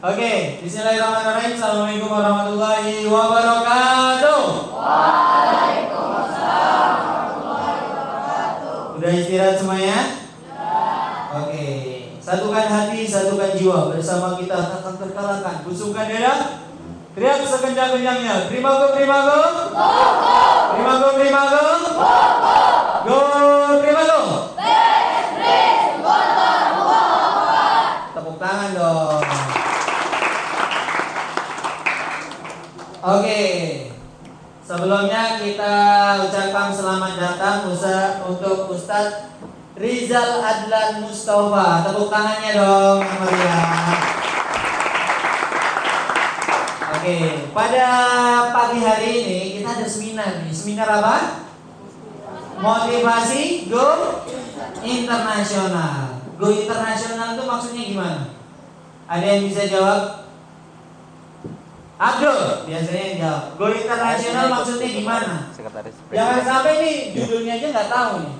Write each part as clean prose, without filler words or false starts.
Oke, bismillahirrahmanirrahim. Assalamualaikum warahmatullahi wabarakatuh. Waalaikumsalam warahmatullahi wabarakatuh. Udah istirahat semuanya? Oke, satukan hati, satukan jiwa. Bersama kita akan terkalahkan. Busungkan dada. Teriak sekencang-kencangnya. Primago, Primago. Primago, Primago. Go, Primago. Tepuk tangan dong. Oke, sebelumnya kita ucapkan selamat datang untuk Ustadz Rizal Adlan Mustafa. Tepuk tangannya dong, meriah. Oke, pada pagi hari ini kita ada seminar nih. Seminar apa? Motivasi Go Internasional. Go Internasional itu maksudnya gimana? Ada yang bisa jawab? Abdul biasanya yang jawab. Go Internasional maksudnya gimana? Jangan sampai nih judulnya aja nggak tahu nih.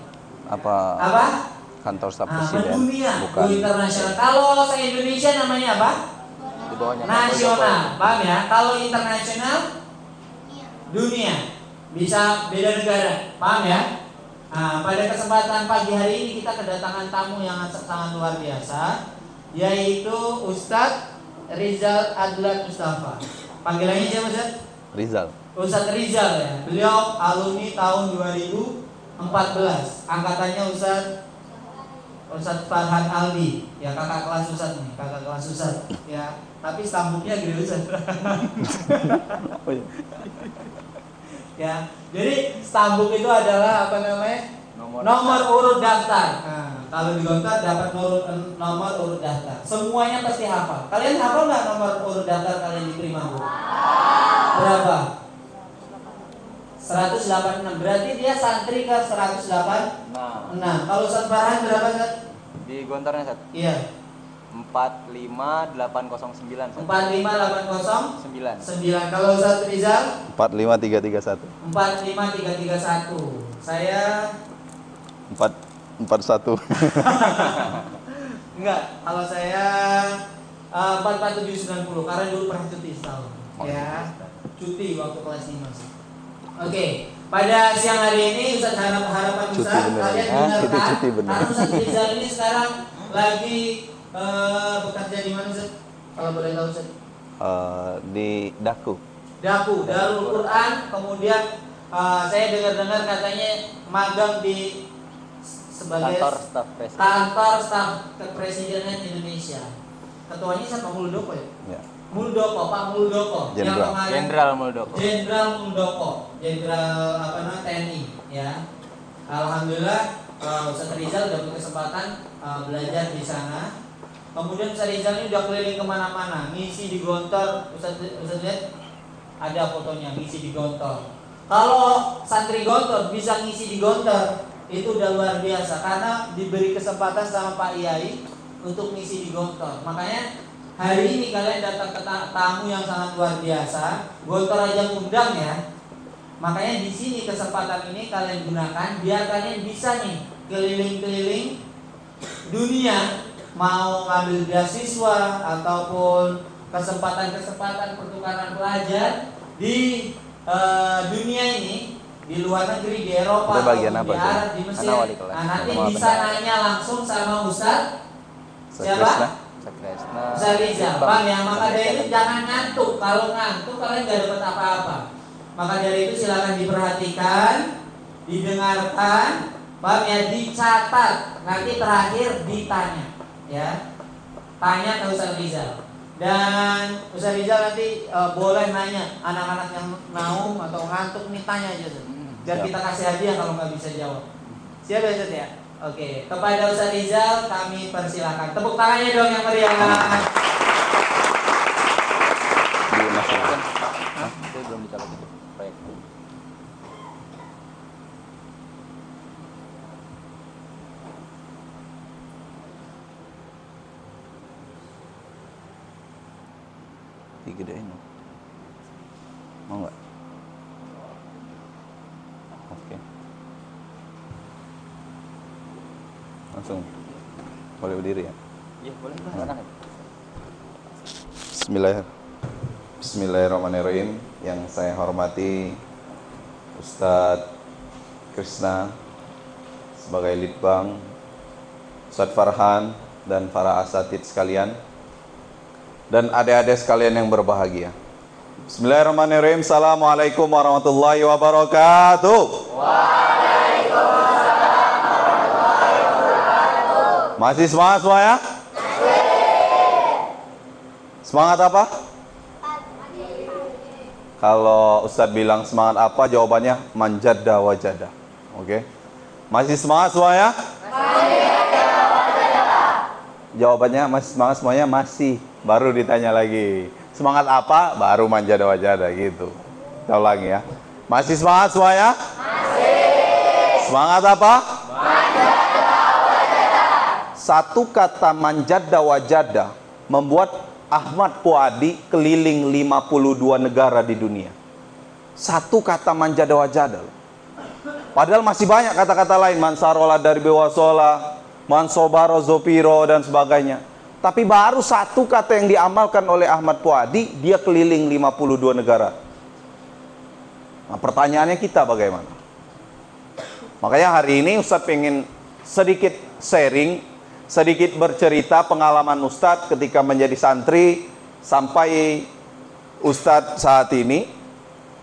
Apa? Kantor staf presiden. Dunia. Bukan. Go Internasional. Kalau se Indonesia namanya apa? Di bawahnya Nasional. Paham ya? Kalau internasional dunia. Bisa beda negara. Paham ya? Nah, pada kesempatan pagi hari ini kita kedatangan tamu yang sangat luar biasa, yaitu Ustadz Rizal Adlan Mustafa. Panggilannya siapa Ustaz? Rizal. Ustadz Rizal ya. Beliau alumni tahun 2014. Angkatannya Ustadz Farhan Aldi. Ya kakak kelas Ustadz nih, kakak kelas Ustadz. Ya, tapi stambuknya gede Ustadz. Oh, iya. Ya, jadi stambuk itu adalah apa namanya? Nomor urut daftar. Nah, kalau di Gontar dapat nomor urut daftar. Semuanya pasti hafal. Kalian hafal nggak nomor urut daftar kalian di Primago? Berapa? 186. Berarti dia santri ke 186. Kalau Ustaz Farhan berapa Ustaz? Di Gontarnya Sat. Iya. 45809. 45809. Kalau Ustaz Rizal 45331. 45331. Saya 441. enggak, kalau saya 44790 karena dulu pernah cuti setahun. Ya, cuti waktu kelas 5 sih. Oke, pada siang hari ini Ustaz harapan Ustaz kalian dengarkan karena Ustaz Rizal ini sekarang lagi bekerja di mana Ustaz? Kalau boleh tahu Ustaz? Di Daku. Daku, Darul Quran. Kemudian saya dengar-dengar katanya magang di sebagai kantor staf kepresidenan Indonesia. Ketuanya siapa? Muldoko ya? Ya. Muldoko, Pak Muldoko. Jenderal Muldoko. Jenderal Muldoko, Jenderal TNI ya. Alhamdulillah Ustaz Rizal udah berkesempatan belajar di sana. Kemudian Ustaz Rizal ini udah keliling kemana-mana, ngisi di Gontor. Ustaz lihat ada fotonya ngisi di Gontor. Kalau santri Gontor bisa ngisi di Gontor, itu udah luar biasa karena diberi kesempatan sama Pak Yai untuk ngisi di Gontor. Makanya hari ini kalian datang ke tamu yang sangat luar biasa. Gontor aja ngundang ya. Makanya di sini kesempatan ini kalian gunakan biar kalian bisa nih keliling-keliling dunia, mau ngambil beasiswa ataupun kesempatan-kesempatan pertukaran pelajar di dunia ini, di luar negeri, di Eropa, di Arab, di Mesir. Nah, nanti bisa nanya langsung sama Ustaz siapa? Ustaz Rizal. Bang ya, maka dari itu jangan ngantuk. Kalau ngantuk kalian gak dapat apa-apa. Maka dari itu silakan diperhatikan, didengarkan, bang ya, dicatat. Nanti terakhir ditanya, ya. Tanya ke Ustaz Rizal. Dan Ustaz Rizal nanti boleh nanya anak-anak yang naum atau ngantuk nih, tanya aja Ustaz. Biar kita kasih hadiah kalau nggak bisa jawab. Siap ya Ustaz ya? Oke, kepada Ustaz Rizal kami persilakan. Tepuk tangannya dong yang meriah. Itu belum dicatat itu proyek. Digedein dong. Mau nggak? Oke. Langsung boleh berdiri ya? Iya boleh. Bismillahirrahmanirrahim. Yang saya hormati Ustadz Krisna sebagai Litbang, Ustadz Farhan dan para asatid sekalian, dan adik-adik sekalian yang berbahagia. Bismillahirrahmanirrahim. Assalamualaikum warahmatullahi wabarakatuh. Waalaikumsalam warahmatullahi wabarakatuh. Masih semangat semuanya? Semangat apa? Kalau Ustadz bilang semangat apa, jawabannya manjada wajada. Oke? Masih semangat semuanya? Jawabannya masih semangat semuanya? Masih. Baru ditanya lagi. Semangat apa? Baru manjada wajada gitu. Kita ulangi ya. Masih semangat semuanya? Masih. Semangat apa? Manjada wajada. Satu kata manjada wajada membuat Ahmad Puadi keliling 52 negara di dunia. Satu kata manjada wajada. Padahal masih banyak kata-kata lain. Mansarola dari bewasola, mansobaro zopiro dan sebagainya. Tapi baru satu kata yang diamalkan oleh Ahmad Puadi, dia keliling 52 negara. Nah, pertanyaannya kita bagaimana? Makanya hari ini Ustadz pengen sedikit sharing, sedikit bercerita pengalaman Ustadz ketika menjadi santri sampai Ustadz saat ini.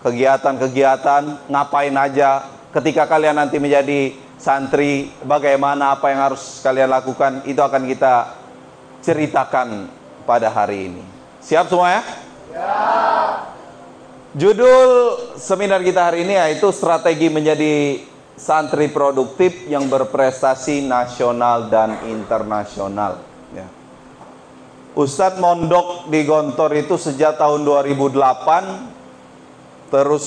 Kegiatan-kegiatan, ngapain aja ketika kalian nanti menjadi santri, bagaimana apa yang harus kalian lakukan, itu akan kita ceritakan pada hari ini. Siap semua ya? Siap. Judul seminar kita hari ini yaitu strategi menjadi santri produktif yang berprestasi nasional dan internasional. Ya. Ustadz mondok di Gontor itu sejak tahun 2008, terus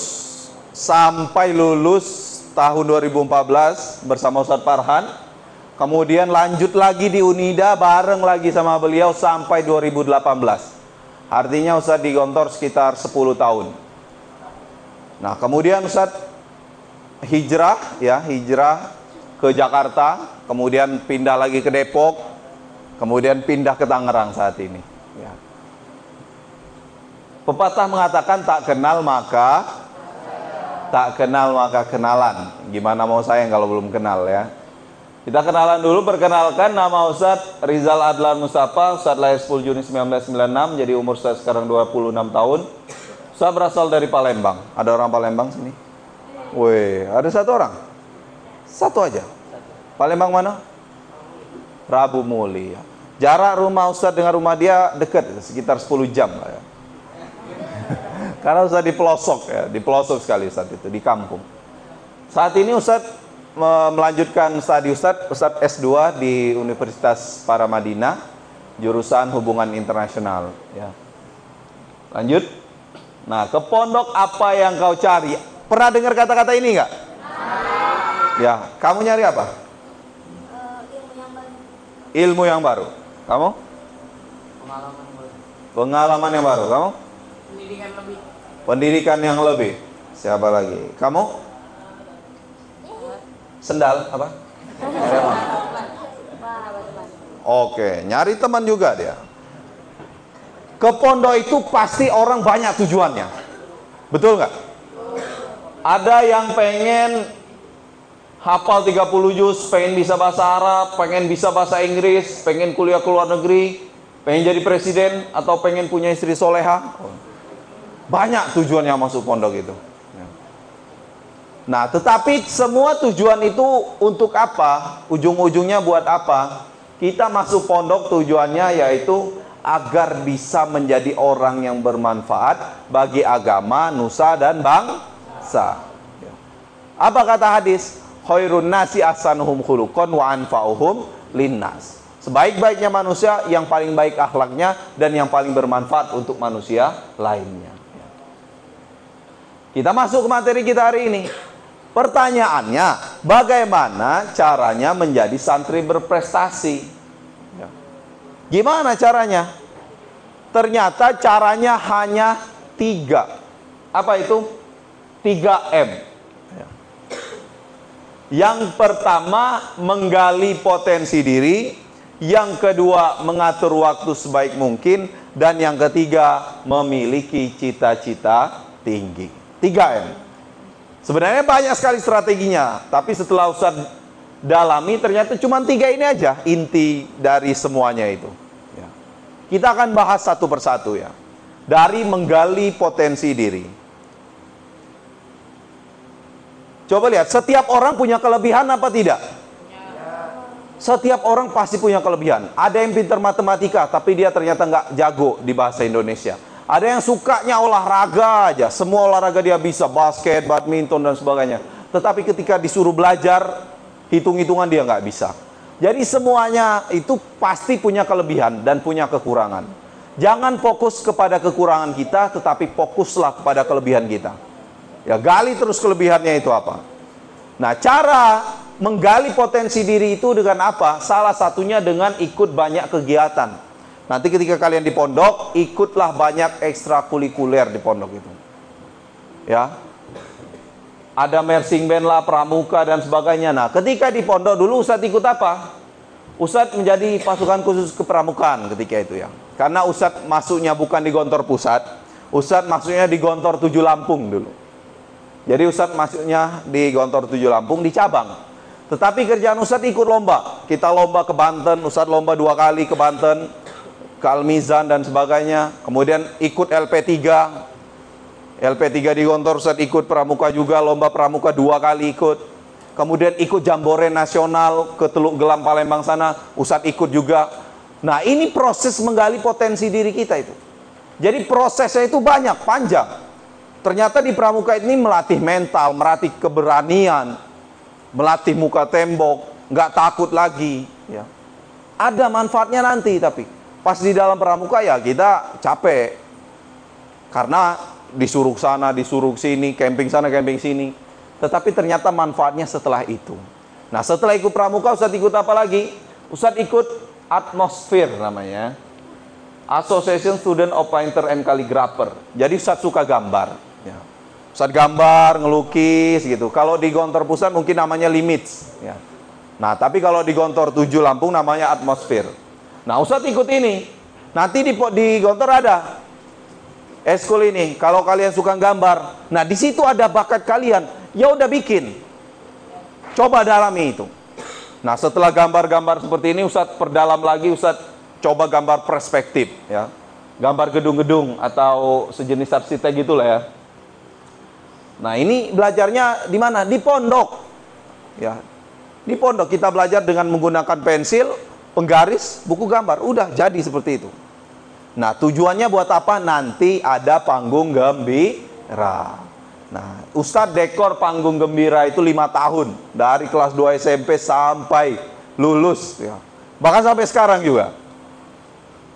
sampai lulus tahun 2014 bersama Ustadz Farhan. Kemudian lanjut lagi di Unida bareng lagi sama beliau sampai 2018. Artinya Ustadz di Gontor sekitar 10 tahun. Nah, kemudian Ustadz hijrah ke Jakarta, kemudian pindah lagi ke Depok, kemudian pindah ke Tangerang saat ini. Ya. Pepatah mengatakan tak kenal maka kenalan. Gimana mau sayang kalau belum kenal ya? Kita kenalan dulu. Perkenalkan, nama Ustadz Rizal Adlan Mustafa. Ustadz lahir 10 Juni 1996, jadi umur saya sekarang 26 tahun. Saya berasal dari Palembang. Ada orang Palembang sini? Wih, ada satu orang? Satu aja? Palembang mana? Rabu Muli. Jarak rumah Ustadz dengan rumah dia dekat, sekitar 10 jam lah ya. Karena Ustadz di pelosok ya, di pelosok sekali Ustadz itu, di kampung. Saat ini Ustadz melanjutkan studi Ustadz S2 di Universitas Paramadina, jurusan hubungan internasional ya. Lanjut. Nah, ke pondok apa yang kau cari? Pernah dengar kata-kata ini enggak? Ya, kamu nyari apa? Ilmu yang baru. Kamu? Pengalaman yang baru. Kamu? Pendidikan yang lebih. Siapa lagi? Kamu? Sendal apa? Oke, nyari teman juga dia. Ke pondok itu pasti orang banyak tujuannya. Betul nggak? Ada yang pengen hafal 30 juz, pengen bisa bahasa Arab, pengen bisa bahasa Inggris, pengen kuliah ke luar negeri, pengen jadi presiden, atau pengen punya istri soleha. Banyak tujuan yang masuk pondok itu. Nah, tetapi semua tujuan itu untuk apa? Ujung-ujungnya buat apa? Kita masuk pondok tujuannya yaitu agar bisa menjadi orang yang bermanfaat bagi agama, nusa, dan bangsa. Apa kata hadis? Khairun nasi ahsanuhum khuluqan wa anfa'uhum linnas. Sebaik-baiknya manusia yang paling baik akhlaknya dan yang paling bermanfaat untuk manusia lainnya. Kita masuk ke materi kita hari ini. Pertanyaannya, bagaimana caranya menjadi santri berprestasi? Ya. Gimana caranya? Ternyata caranya hanya 3. Apa itu? 3M. Ya. Yang pertama, menggali potensi diri. Yang kedua, mengatur waktu sebaik mungkin. Dan yang ketiga, memiliki cita-cita tinggi. 3M. Sebenarnya banyak sekali strateginya, tapi setelah Ustaz dalami ternyata cuma 3 ini aja inti dari semuanya itu. Ya. Kita akan bahas satu persatu ya. Dari menggali potensi diri. Coba lihat, setiap orang punya kelebihan apa tidak? Setiap orang pasti punya kelebihan. Ada yang pintar matematika, tapi dia ternyata nggak jago di bahasa Indonesia. Ada yang sukanya olahraga aja, semua olahraga dia bisa, basket, badminton, dan sebagainya. Tetapi ketika disuruh belajar, hitung-hitungan dia nggak bisa. Jadi semuanya itu pasti punya kelebihan dan punya kekurangan. Jangan fokus kepada kekurangan kita, tetapi fokuslah kepada kelebihan kita. Ya, gali terus kelebihannya itu apa. Nah, cara menggali potensi diri itu dengan apa? Salah satunya dengan ikut banyak kegiatan. Nanti ketika kalian di pondok, ikutlah banyak ekstrakurikuler di pondok itu. Ya. Ada marching band lah, pramuka dan sebagainya. Nah, ketika di pondok dulu Ustadz ikut apa? Ustadz menjadi pasukan khusus kepramukaan ketika itu ya. Karena Ustadz masuknya bukan di Gontor Pusat, Ustadz masuknya di Gontor 7 Lampung dulu. Jadi Ustadz masuknya di Gontor 7 Lampung di cabang. Tetapi kerjaan Ustadz ikut lomba. Kita lomba ke Banten, Ustadz lomba 2 kali ke Banten, ke Al-Mizan dan sebagainya. Kemudian ikut LP3. LP3 di Gontor, Ustadz ikut pramuka juga, lomba pramuka 2 kali ikut. Kemudian ikut Jambore Nasional ke Teluk Gelam Palembang sana, Ustadz ikut juga. Nah, ini proses menggali potensi diri kita itu. Jadi prosesnya itu banyak, panjang. Ternyata di pramuka ini melatih mental, melatih keberanian, melatih muka tembok, nggak takut lagi. Ya. Ada manfaatnya nanti, tapi pas di dalam pramuka ya kita capek. Karena disuruh sana, disuruh sini, camping sana, camping sini. Tetapi ternyata manfaatnya setelah itu. Nah, setelah ikut pramuka, Ustadz ikut apa lagi? Ustadz ikut Atmosfer namanya. Association Student of Painter and Calligrapher. Jadi Ustadz suka gambar. Ya. Ustadz gambar, ngelukis gitu. Kalau di Gontor Pusat mungkin namanya Limits. Ya. Nah, tapi kalau di Gontor 7 Lampung namanya Atmosfer. Nah, Ustadz ikut ini. Nanti di Gontor ada eskul ini. Kalau kalian suka gambar, nah di situ ada bakat kalian. Ya udah bikin. Coba dalami itu. Nah, setelah gambar-gambar seperti ini, Ustadz perdalam lagi, Ustadz coba gambar perspektif. Ya. Gambar gedung-gedung atau sejenis arsitek gitulah ya. Nah, ini belajarnya di mana? Di pondok. Ya. Di pondok kita belajar dengan menggunakan pensil, penggaris, buku gambar. Udah jadi seperti itu. Nah, tujuannya buat apa? Nanti ada panggung gembira. Nah, Ustadz dekor panggung gembira itu 5 tahun. Dari kelas 2 SMP sampai lulus. Ya. Bahkan sampai sekarang juga.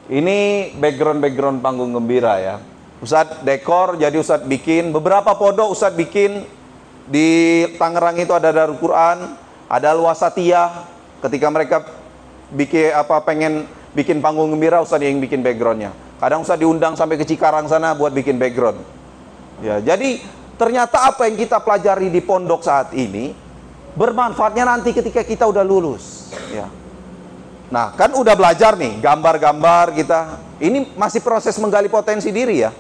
Ini background panggung gembira ya. Ustadz dekor, jadi Ustadz bikin. Beberapa pondok Ustadz bikin. Di Tangerang itu ada Darul Quran, ada Al-Wasatiyah. Ketika mereka pengen bikin panggung gembira, Ustadz yang bikin backgroundnya. Kadang Ustadz diundang sampai ke Cikarang sana buat bikin background. Ya, jadi ternyata apa yang kita pelajari di pondok saat ini bermanfaatnya nanti ketika kita udah lulus. Ya. Nah, kan udah belajar nih, gambar-gambar kita. Ini masih proses menggali potensi diri ya.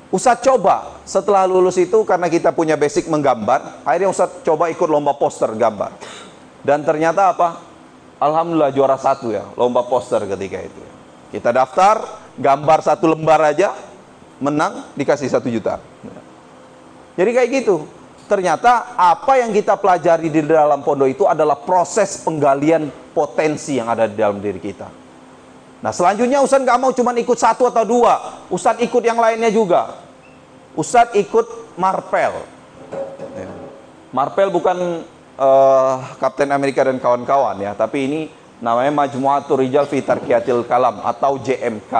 Ustadz coba setelah lulus itu, karena kita punya basic menggambar, akhirnya Ustadz coba ikut lomba poster gambar. Dan ternyata apa? Alhamdulillah juara 1 ya, lomba poster ketika itu. Kita daftar, gambar 1 lembar aja, menang, dikasih 1 juta. Jadi kayak gitu. Ternyata apa yang kita pelajari di dalam pondok itu adalah proses penggalian potensi yang ada di dalam diri kita. Nah, selanjutnya Ustadz nggak mau cuma ikut 1 atau 2. Ustadz ikut yang lainnya juga. Ustadz ikut Marpel. Marpel bukan Kapten Amerika dan kawan-kawan ya, tapi ini namanya Majmu'atul Rijal fi Tarqiyatil Kalam atau JMK.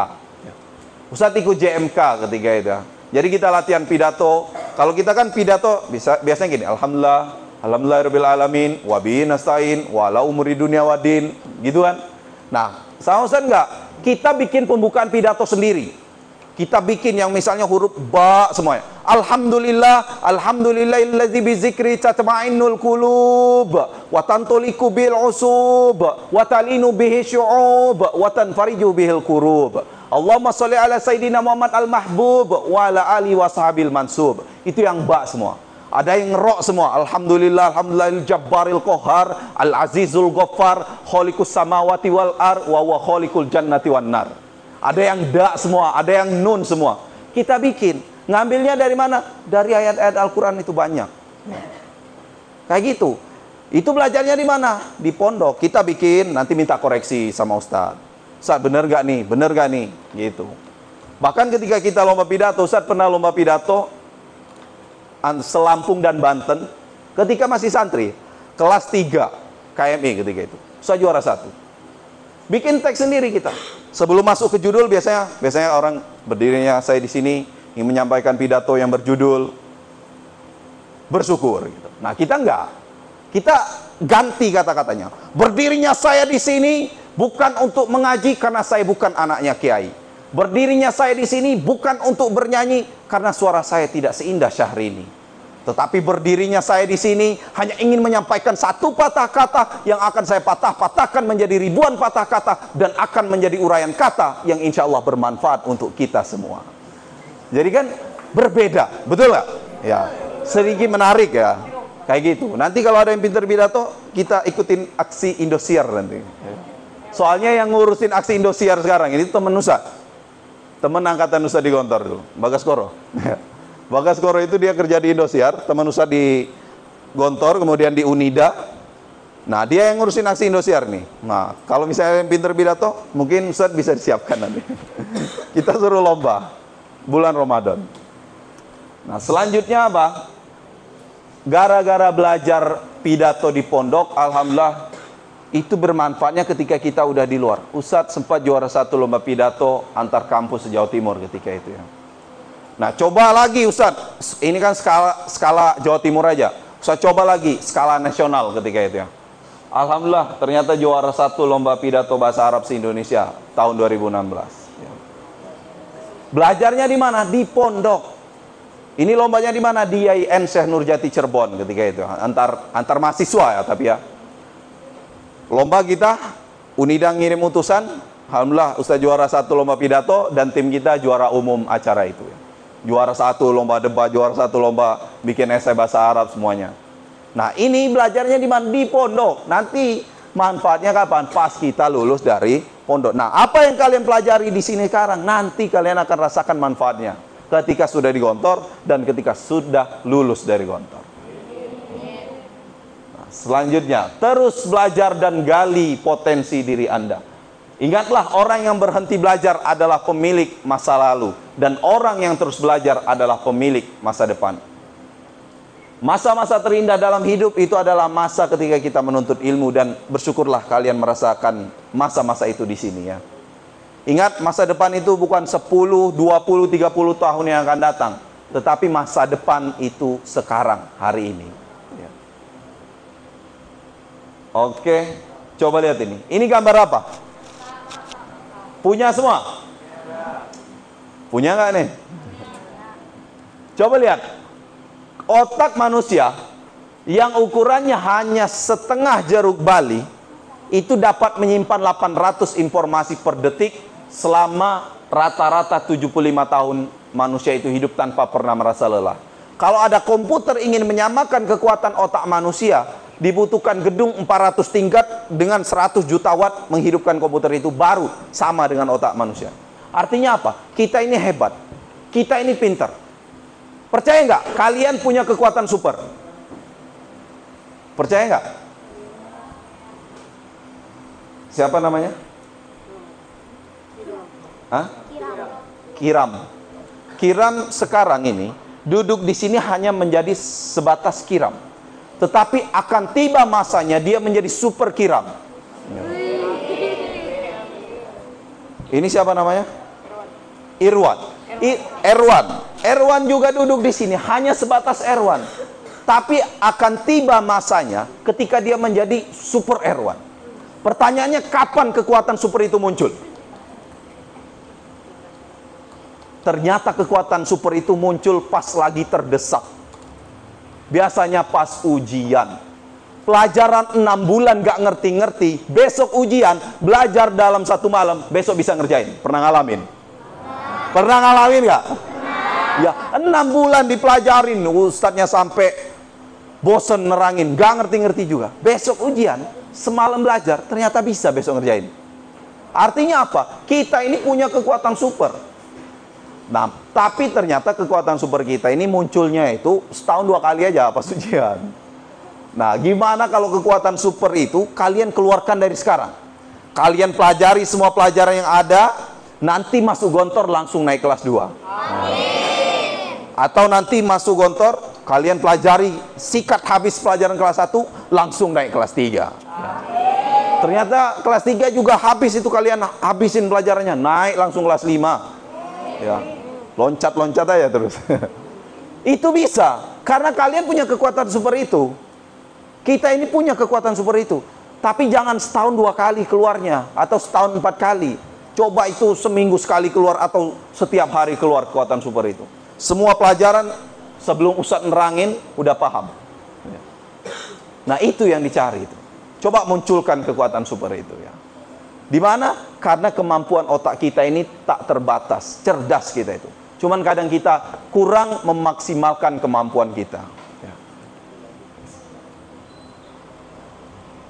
Ustadz ikut JMK ketika itu. Jadi kita latihan pidato. Kalau kita kan pidato biasanya gini, alhamdulillahirabbil alamin wa bihi nasta'in wa la umuri dunya waddin, gitu kan. Nah, sama Ustadz enggak? Kita bikin pembukaan pidato sendiri. Kita bikin yang misalnya huruf ba semuanya. Alhamdulillah, alhamdulillahilladzi bizikri tatma'innul qulub wa tantuliku bil usub wa talinu bihi syu'ub wa tanfariju bihil kurub. Allahumma sholli ala sayyidina Muhammad al-mahbub wa ala ali wa sahabil mansub. Itu yang ba semua. Ada yang ro semua. Alhamdulillah, alhamdulillahil jabbaril qahar, al-azizul ghaffar, khaliqus samawati wal ar wa huwa khaliqul jannati wan nar. Ada yang da semua, ada yang nun semua. Kita bikin. Ngambilnya dari mana? Dari ayat-ayat Al-Quran itu banyak. Kayak gitu. Itu belajarnya di mana? Di pondok. Kita bikin, nanti minta koreksi sama Ustadz. Ustadz bener gak nih? Bener gak nih? Gitu. Bahkan ketika kita lomba pidato, Ustadz pernah lomba pidato Selampung dan Banten. Ketika masih santri, kelas 3 KMI ketika itu. Ustadz juara 1. Bikin teks sendiri kita. Sebelum masuk ke judul biasanya orang berdirinya saya di sini ingin menyampaikan pidato yang berjudul bersyukur gitu. Nah, kita enggak. Kita ganti kata-katanya. Berdirinya saya di sini bukan untuk mengaji karena saya bukan anaknya kiai. Berdirinya saya di sini bukan untuk bernyanyi karena suara saya tidak seindah Syahrini. Tetapi berdirinya saya di sini hanya ingin menyampaikan satu patah kata yang akan saya patah-patahkan menjadi ribuan patah kata dan akan menjadi uraian kata yang insya Allah bermanfaat untuk kita semua. Jadi kan berbeda, betul nggak? Ya, sedikit menarik ya, kayak gitu. Nanti kalau ada yang pintar pidato, kita ikutin aksi Indosiar nanti. Soalnya yang ngurusin aksi Indosiar sekarang ini teman Nusa, teman angkatan Nusa di Gontor dulu, Bagas Koro. Bagas Koro itu dia kerja di Indosiar, teman Nusa di Gontor, kemudian di Unida. Nah, dia yang ngurusin aksi Indosiar nih. Nah, kalau misalnya yang pinter pidato, mungkin Ustadz bisa disiapkan nanti. Kita suruh lomba bulan Ramadan. Nah, selanjutnya apa? Gara-gara belajar pidato di pondok, alhamdulillah itu bermanfaatnya ketika kita udah di luar. Ustadz sempat juara 1 lomba pidato antar kampus se-Jawa Timur ketika itu ya. Nah, coba lagi Ustadz, ini kan skala Jawa Timur aja. Ustadz coba lagi skala nasional ketika itu ya. Alhamdulillah, ternyata juara 1 lomba pidato bahasa Arab se-Indonesia tahun 2016. Ya. Belajarnya di mana? Di pondok. Ini lombanya di mana? Di IAIN Syekh Nurjati Cirebon ketika itu. Antar mahasiswa ya, tapi ya. Lomba kita, Unida ngirim utusan. Alhamdulillah, Ustadz juara 1 lomba pidato dan tim kita juara umum acara itu ya. Juara 1 lomba debat, juara 1 lomba bikin esai bahasa Arab semuanya. Nah, ini belajarnya di mana? Di pondok. Nanti manfaatnya kapan? Pas kita lulus dari pondok. Nah, apa yang kalian pelajari di sini sekarang, nanti kalian akan rasakan manfaatnya ketika sudah di Gontor dan ketika sudah lulus dari Gontor. Nah, selanjutnya, terus belajar dan gali potensi diri Anda. Ingatlah, orang yang berhenti belajar adalah pemilik masa lalu, dan orang yang terus belajar adalah pemilik masa depan. Masa-masa terindah dalam hidup itu adalah masa ketika kita menuntut ilmu, dan bersyukurlah kalian merasakan masa-masa itu di sini ya. Ingat, masa depan itu bukan 10, 20, 30 tahun yang akan datang, tetapi masa depan itu sekarang, hari ini ya. Oke, coba lihat ini. Ini gambar apa? Punya semua? Punya nggak nih? Coba lihat. Otak manusia yang ukurannya hanya setengah jeruk bali itu dapat menyimpan 800 informasi per detik selama rata-rata 75 tahun manusia itu hidup tanpa pernah merasa lelah. Kalau ada komputer ingin menyamakan kekuatan otak manusia, dibutuhkan gedung 400 tingkat dengan 100 juta watt menghidupkan komputer itu baru sama dengan otak manusia. Artinya apa? Kita ini hebat. Kita ini pintar. Percaya nggak? Kalian punya kekuatan super. Percaya nggak? Siapa namanya? Hah? Kiram. Kiram sekarang ini duduk di sini hanya menjadi sebatas Kiram. Tetapi akan tiba masanya dia menjadi super Kiram. Ini siapa namanya? Irwan. Erwan juga duduk di sini hanya sebatas Erwan. Tapi akan tiba masanya ketika dia menjadi super Erwan. Pertanyaannya, kapan kekuatan super itu muncul? ternyata kekuatan super itu muncul pas lagi terdesak. Biasanya pas ujian. Pelajaran 6 bulan gak ngerti-ngerti, besok ujian, belajar dalam 1 malam, besok bisa ngerjain. Pernah ngalamin? Pernah ngalamin gak? Ya, 6 bulan dipelajarin, ustadznya sampai bosen nerangin, gak ngerti-ngerti juga. Besok ujian, semalam belajar, ternyata bisa besok ngerjain. Artinya apa? Kita ini punya kekuatan super. Nah, tapi ternyata kekuatan super kita ini munculnya itu setahun 2 kali aja pas ujian. Nah, gimana kalau kekuatan super itu kalian keluarkan dari sekarang? Kalian pelajari semua pelajaran yang ada, nanti masuk gontor langsung naik kelas 2. Amin. Atau nanti masuk gontor, kalian pelajari, sikat habis pelajaran kelas 1, langsung naik kelas 3. Amin. Ternyata kelas 3 juga habis itu kalian habisin pelajarannya, naik langsung kelas 5. Ya. Loncat-loncat aja terus. Itu bisa, karena kalian punya kekuatan super itu. Kita ini punya kekuatan super itu. Tapi jangan setahun 2 kali keluarnya, atau setahun 4 kali. Coba itu seminggu sekali keluar, atau setiap hari keluar kekuatan super itu. Semua pelajaran sebelum Ustadz nerangin, udah paham. Nah, itu yang dicari itu. Coba munculkan kekuatan super itu ya. Di mana? Karena kemampuan otak kita ini tak terbatas, cerdas kita itu. Cuman kadang kita kurang memaksimalkan kemampuan kita. Ya.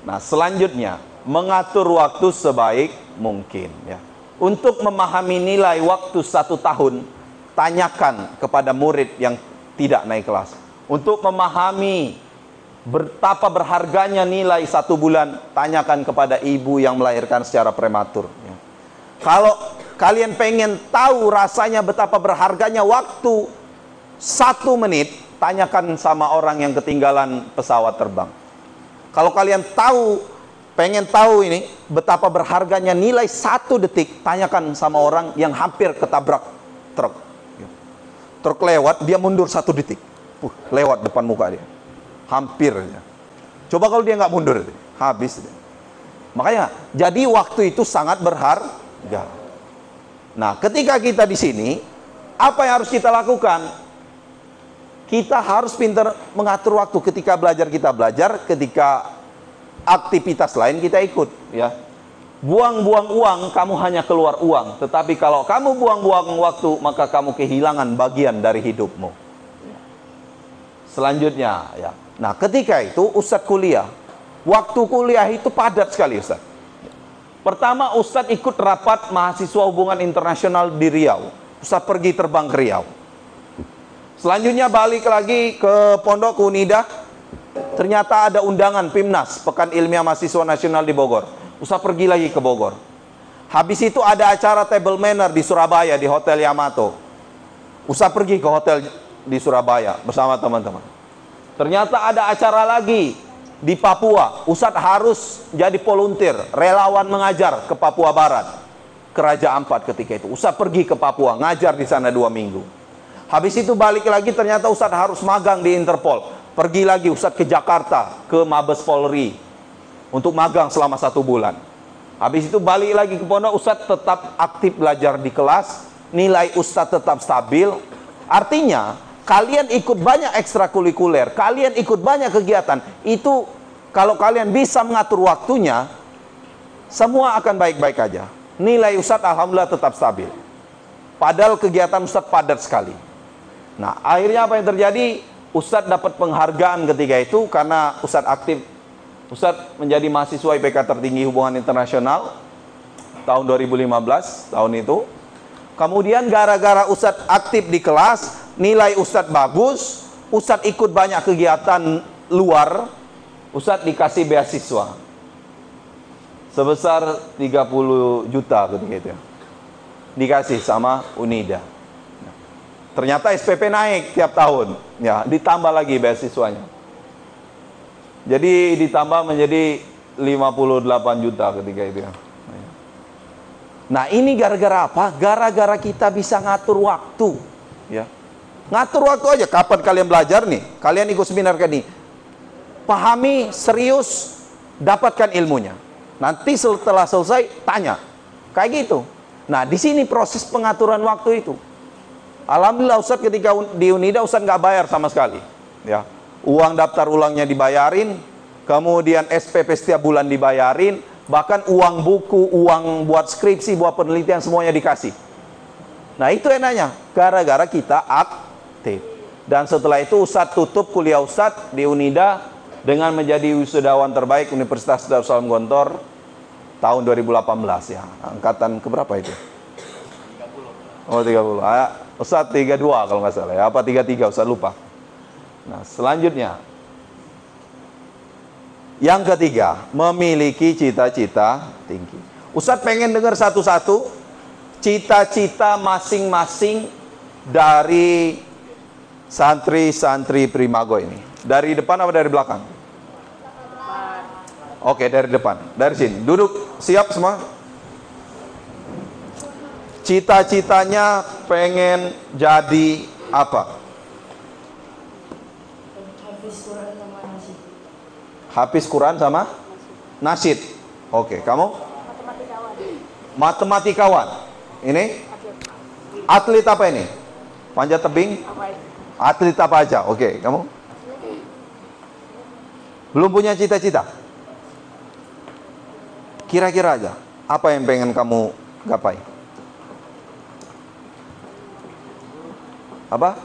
Nah, selanjutnya mengatur waktu sebaik mungkin. Ya. Untuk memahami nilai waktu 1 tahun, tanyakan kepada murid yang tidak naik kelas. Untuk memahami betapa berharganya nilai 1 bulan, tanyakan kepada ibu yang melahirkan secara prematur. Ya. Kalau kalian pengen tahu rasanya betapa berharganya waktu 1 menit, tanyakan sama orang yang ketinggalan pesawat terbang. Kalau kalian pengen tahu ini betapa berharganya nilai 1 detik, tanyakan sama orang yang hampir ketabrak truk. Truk lewat, dia mundur 1 detik. Lewat depan muka dia. Hampir aja. Coba kalau dia nggak mundur, habis. Makanya, jadi waktu itu sangat berharga. Nah, ketika kita di sini, apa yang harus kita lakukan? Kita harus pintar mengatur waktu. Ketika belajar, kita belajar. Ketika aktivitas lain, kita ikut. Ya. Buang-buang uang, kamu hanya keluar uang. Tetapi kalau kamu buang-buang waktu, maka kamu kehilangan bagian dari hidupmu. Selanjutnya, ya. Nah, ketika itu Ustadz kuliah. Waktu kuliah itu padat sekali, Ustadz. Pertama, Ustadz ikut rapat mahasiswa hubungan internasional di Riau. Ustadz pergi terbang ke Riau. Selanjutnya balik lagi ke Pondok Unida. Ternyata ada undangan PIMNAS, Pekan Ilmiah Mahasiswa Nasional di Bogor. Ustadz pergi lagi ke Bogor. Habis itu ada acara table manner di Surabaya, di Hotel Yamato. Ustadz pergi ke hotel di Surabaya bersama teman-teman. Ternyata ada acara lagi di Papua. Ustadz harus jadi volunteer, relawan mengajar ke Papua Barat, ke Raja Ampat ketika itu. Ustadz pergi ke Papua, ngajar di sana 2 minggu. Habis itu balik lagi, ternyata Ustadz harus magang di Interpol. Pergi lagi Ustadz ke Jakarta, ke Mabes Polri, untuk magang selama 1 bulan. Habis itu balik lagi ke pondok, Ustadz tetap aktif belajar di kelas, nilai Ustadz tetap stabil. Artinya, kalian ikut banyak ekstrakurikuler, kalian ikut banyak kegiatan, itu kalau kalian bisa mengatur waktunya, semua akan baik-baik aja. Nilai Ustadz alhamdulillah tetap stabil. Padahal kegiatan Ustadz padat sekali. Nah, akhirnya apa yang terjadi? Ustadz dapat penghargaan ketika itu karena Ustadz aktif. Ustadz menjadi mahasiswa IPK tertinggi hubungan internasional tahun 2015, tahun itu. Kemudian gara-gara Ustadz aktif di kelas, nilai Ustadz bagus, Ustadz ikut banyak kegiatan luar, Ustadz dikasih beasiswa sebesar 30 juta ketika itu ya. Dikasih sama Unida. Ternyata SPP naik tiap tahun, ya, ditambah lagi beasiswanya. Jadi ditambah menjadi 58 juta ketika itu ya. Nah, ini gara-gara apa? Gara-gara kita bisa ngatur waktu, ya. Ngatur waktu aja. Kapan kalian belajar nih? Kalian ikut seminar kan nih? Pahami, serius, dapatkan ilmunya. Nanti setelah selesai tanya. Kayak gitu. Nah, di sini proses pengaturan waktu itu. Alhamdulillah Ustadz ketika di Unida Ustadz nggak bayar sama sekali. Ya, uang daftar ulangnya dibayarin, kemudian SPP setiap bulan dibayarin, bahkan uang buku, uang buat skripsi, buat penelitian semuanya dikasih. Nah itu enaknya, gara-gara kita aktif. Dan setelah itu Ustadz tutup kuliah Ustadz di Unida dengan menjadi wisudawan terbaik Universitas Darussalam Gontor tahun 2018 ya. Angkatan keberapa itu? 30. Oh 30. Ustadz 32 kalau nggak salah ya. Apa 33 Ustadz lupa. Nah selanjutnya. Yang ketiga, memiliki cita-cita tinggi. Ustadz pengen dengar satu-satu cita-cita masing-masing dari santri-santri Primago ini. Dari depan apa dari belakang? Oke, dari depan. Dari sini. Duduk, siap semua? Cita-citanya pengen jadi apa? Hafiz Quran sama nasyid. Oke, kamu? Matematikawan. Ini? Atlet apa ini? Panjat tebing? Atlet apa aja? Oke, kamu? Belum punya cita-cita? Kira-kira aja, apa yang pengen kamu gapai? Apa?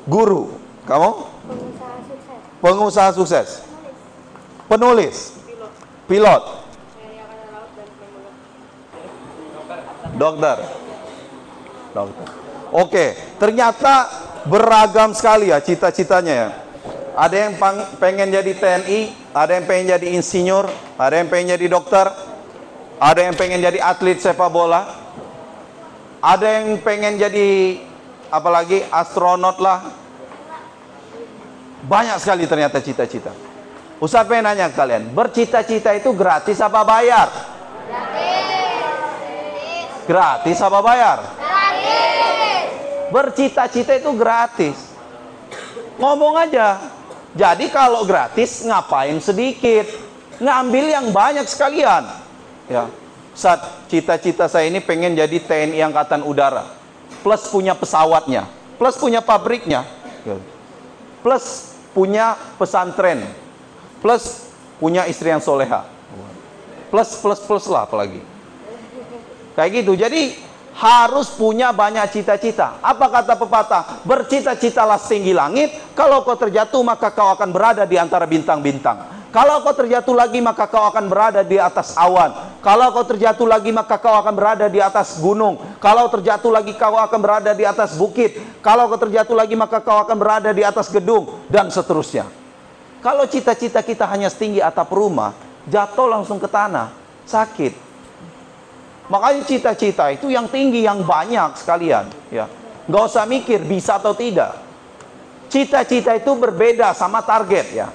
Guru. Kamu? Pengusaha sukses. Pengusaha sukses. Penulis. Pilot. Dokter. Dokter. Oke, ternyata beragam sekali ya cita-citanya ya. Ada yang pengen jadi TNI, ada yang pengen jadi insinyur, ada yang pengen jadi dokter, ada yang pengen jadi atlet sepak bola, ada yang pengen jadi apalagi astronot lah. Banyak sekali ternyata cita-cita. Ustaz pengen nanya ke kalian, bercita-cita itu gratis apa bayar? Gratis apa bayar? Gratis. Bercita-cita itu gratis. Ngomong aja. Jadi kalau gratis ngapain sedikit? Ngambil yang banyak sekalian. Ya. Ustaz, cita-cita saya ini pengen jadi TNI Angkatan Udara. Plus punya pesawatnya, plus punya pabriknya. Plus punya pesantren. Plus punya istri yang soleha. Plus lah apalagi. Kayak gitu. Jadi harus punya banyak cita-cita. Apa kata pepatah? Bercita-citalah setinggi langit. Kalau kau terjatuh maka kau akan berada di antara bintang-bintang. Kalau kau terjatuh lagi maka kau akan berada di atas awan. Kalau kau terjatuh lagi maka kau akan berada di atas gunung. Kalau terjatuh lagi kau akan berada di atas bukit. Kalau kau terjatuh lagi maka kau akan berada di atas gedung. Dan seterusnya. Kalau cita-cita kita hanya setinggi atap rumah, jatuh langsung ke tanah, sakit. Makanya cita-cita itu yang tinggi, yang banyak sekalian. Ya, nggak usah mikir bisa atau tidak. Cita-cita itu berbeda sama target ya.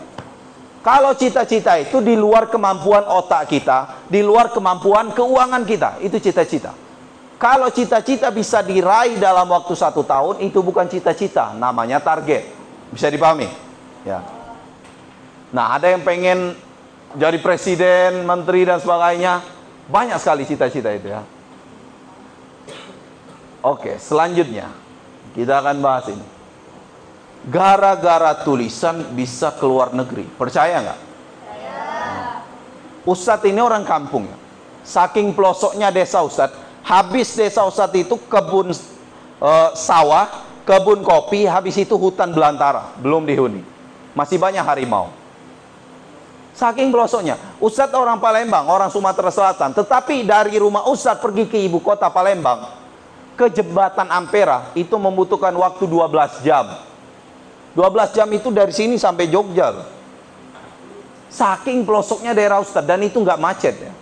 Kalau cita-cita itu di luar kemampuan otak kita, di luar kemampuan keuangan kita, itu cita-cita. Kalau cita-cita bisa diraih dalam waktu 1 tahun, itu bukan cita-cita, namanya target. Bisa dipahami? Ya. Nah, ada yang pengen jadi presiden, menteri dan sebagainya. Banyak sekali cita-cita itu ya. Oke, selanjutnya kita akan bahas ini. Gara-gara tulisan bisa keluar negeri. Percaya nggak? Ustadz ini orang kampung ya. Saking pelosoknya desa Ustadz, habis desa Ustadz itu kebun sawah, kebun kopi, habis itu hutan belantara, belum dihuni. Masih banyak harimau. Saking pelosoknya. Ustadz orang Palembang, orang Sumatera Selatan. Tetapi dari rumah Ustadz pergi ke ibu kota Palembang, ke Jembatan Ampera, itu membutuhkan waktu 12 jam. 12 jam itu dari sini sampai Jogja. Saking pelosoknya daerah Ustadz. Dan itu nggak macet ya.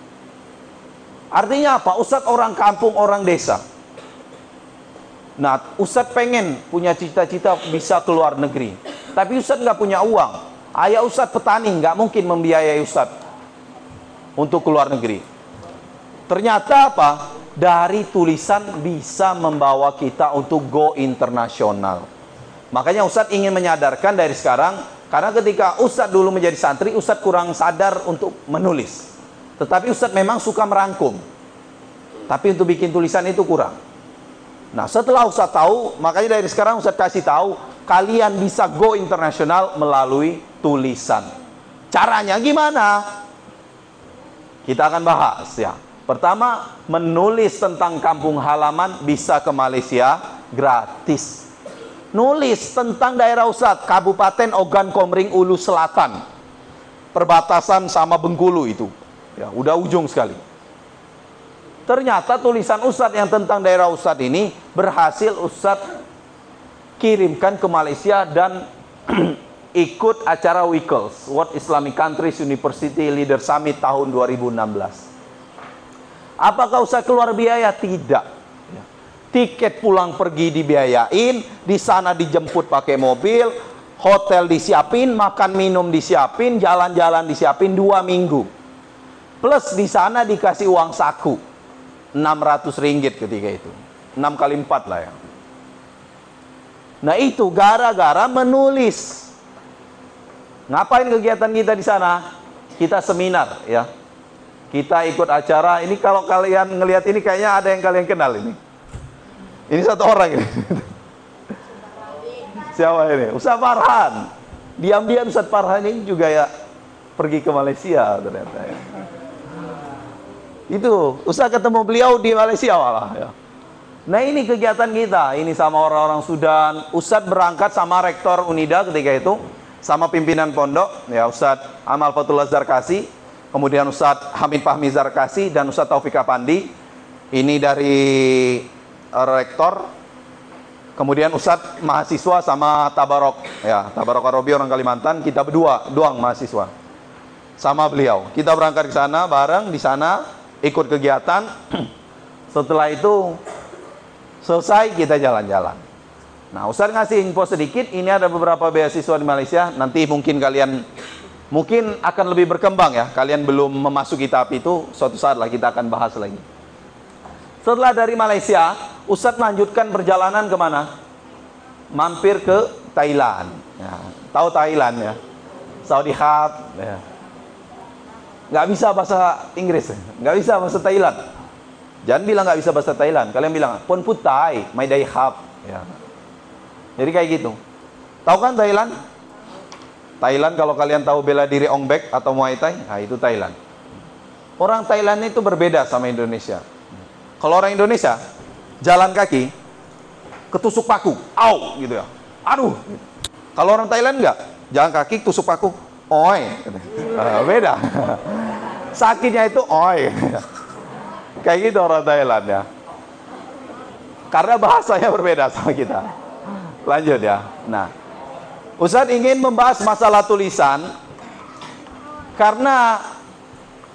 Artinya apa? Ustadz orang kampung, orang desa. Nah, Ustadz pengen punya cita-cita bisa keluar negeri. Tapi Ustadz nggak punya uang. Ayah Ustadz petani, nggak mungkin membiayai Ustadz untuk keluar negeri. Ternyata apa? Dari tulisan bisa membawa kita untuk go internasional. Makanya Ustadz ingin menyadarkan dari sekarang, karena ketika Ustadz dulu menjadi santri, Ustadz kurang sadar untuk menulis. Tetapi Ustadz memang suka merangkum. Tapi untuk bikin tulisan itu kurang. Nah, setelah Ustaz tahu, makanya dari sekarang Ustaz kasih tahu, kalian bisa go internasional melalui tulisan. Caranya gimana? Kita akan bahas ya. Pertama, menulis tentang kampung halaman bisa ke Malaysia gratis. Nulis tentang daerah Ustaz, Kabupaten Ogan Komering Ulu Selatan. Perbatasan sama Bengkulu itu. Ya, udah ujung sekali. Ternyata tulisan Ustadz yang tentang daerah Ustadz ini berhasil Ustadz kirimkan ke Malaysia dan ikut acara WICLS, World Islamic Countries University Leader Summit tahun 2016. Apakah Ustadz keluar biaya? Tidak. Tiket pulang pergi dibiayain, di sana dijemput pakai mobil, hotel disiapin, makan minum disiapin, jalan-jalan disiapin 2 minggu. Plus di sana dikasih uang saku. 600 ringgit ketika itu. 6 kali 4 lah ya. Nah itu gara-gara menulis. Ngapain kegiatan kita di sana? Kita seminar ya. Kita ikut acara. Ini kalau kalian ngelihat ini kayaknya ada yang kalian kenal ini. Ini satu orang ini. Siapa ini? Ustaz Farhan. Diam-diam Ustaz Farhan ini juga ya pergi ke Malaysia ternyata ya. Itu, Ustaz ketemu beliau di Malaysia malah ya. Nah ini kegiatan kita, ini sama orang-orang Sudan. Ustaz berangkat sama rektor Unida ketika itu, sama pimpinan pondok, ya Ustaz Amal Fatullah Zarkasi, kemudian Ustaz Hamid Fahmi Zarkasi, dan Ustaz Taufik Apandi. Ini dari rektor. Kemudian Ustaz mahasiswa sama Tabarok, ya Tabarok Arobi orang Kalimantan, kita berdua doang mahasiswa. Sama beliau. Kita berangkat ke sana bareng di sana. Ikut kegiatan. Setelah itu selesai kita jalan-jalan. Nah Ustaz ngasih info sedikit. Ini ada beberapa beasiswa di Malaysia. Nanti mungkin kalian akan lebih berkembang ya. Kalian belum memasuki tahap itu, suatu saat lah kita akan bahas lagi. Setelah dari Malaysia, Ustaz melanjutkan perjalanan kemana? Mampir ke Thailand ya. Tahu Thailand ya? Saudi Khat ya. Nggak bisa bahasa Inggris, nggak bisa bahasa Thailand. Jangan bilang nggak bisa bahasa Thailand. Kalian bilang Pon Putai, Mai Dai Hap. Ya. Jadi kayak gitu. Tahu kan Thailand? Thailand kalau kalian tahu bela diri Ong Bek atau Muay Thai, nah itu Thailand. Orang Thailand itu berbeda sama Indonesia. Kalau orang Indonesia jalan kaki ketusuk paku, au gitu ya. Aduh. Kalau orang Thailand nggak, jalan kaki tusuk paku. Oi, beda. Sakitnya itu oi. Kayak gitu orang Thailand ya. Karena bahasanya berbeda sama kita. Lanjut ya. Nah, Ustadz ingin membahas masalah tulisan karena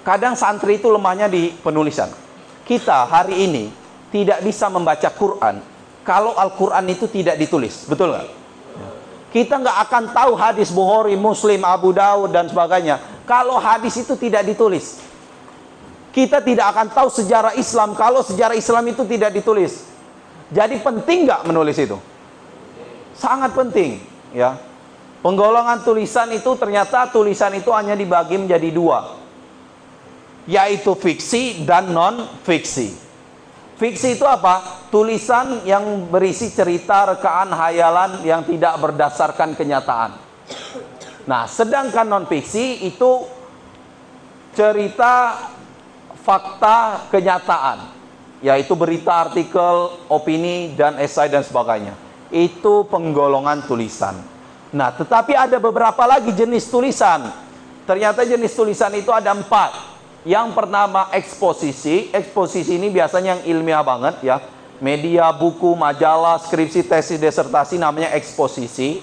kadang santri itu lemahnya di penulisan. Kita hari ini tidak bisa membaca Quran kalau Al-Quran itu tidak ditulis. Betul nggak? Kita nggak akan tahu hadis Bukhari, Muslim, Abu Daud, dan sebagainya kalau hadis itu tidak ditulis. Kita tidak akan tahu sejarah Islam kalau sejarah Islam itu tidak ditulis. Jadi penting nggak menulis itu? Sangat penting ya. Penggolongan tulisan itu ternyata tulisan itu hanya dibagi menjadi 2, yaitu fiksi dan non-fiksi. Fiksi itu apa? Tulisan yang berisi cerita, rekaan, hayalan yang tidak berdasarkan kenyataan. Nah, sedangkan non-fiksi itu cerita, fakta, kenyataan, yaitu berita, artikel, opini, dan esai dan sebagainya. Itu penggolongan tulisan. Nah, tetapi ada beberapa lagi jenis tulisan. Ternyata jenis tulisan itu ada 4. Yang pertama eksposisi. Eksposisi ini biasanya yang ilmiah banget ya. Media, buku, majalah, skripsi, tesis, disertasi namanya eksposisi.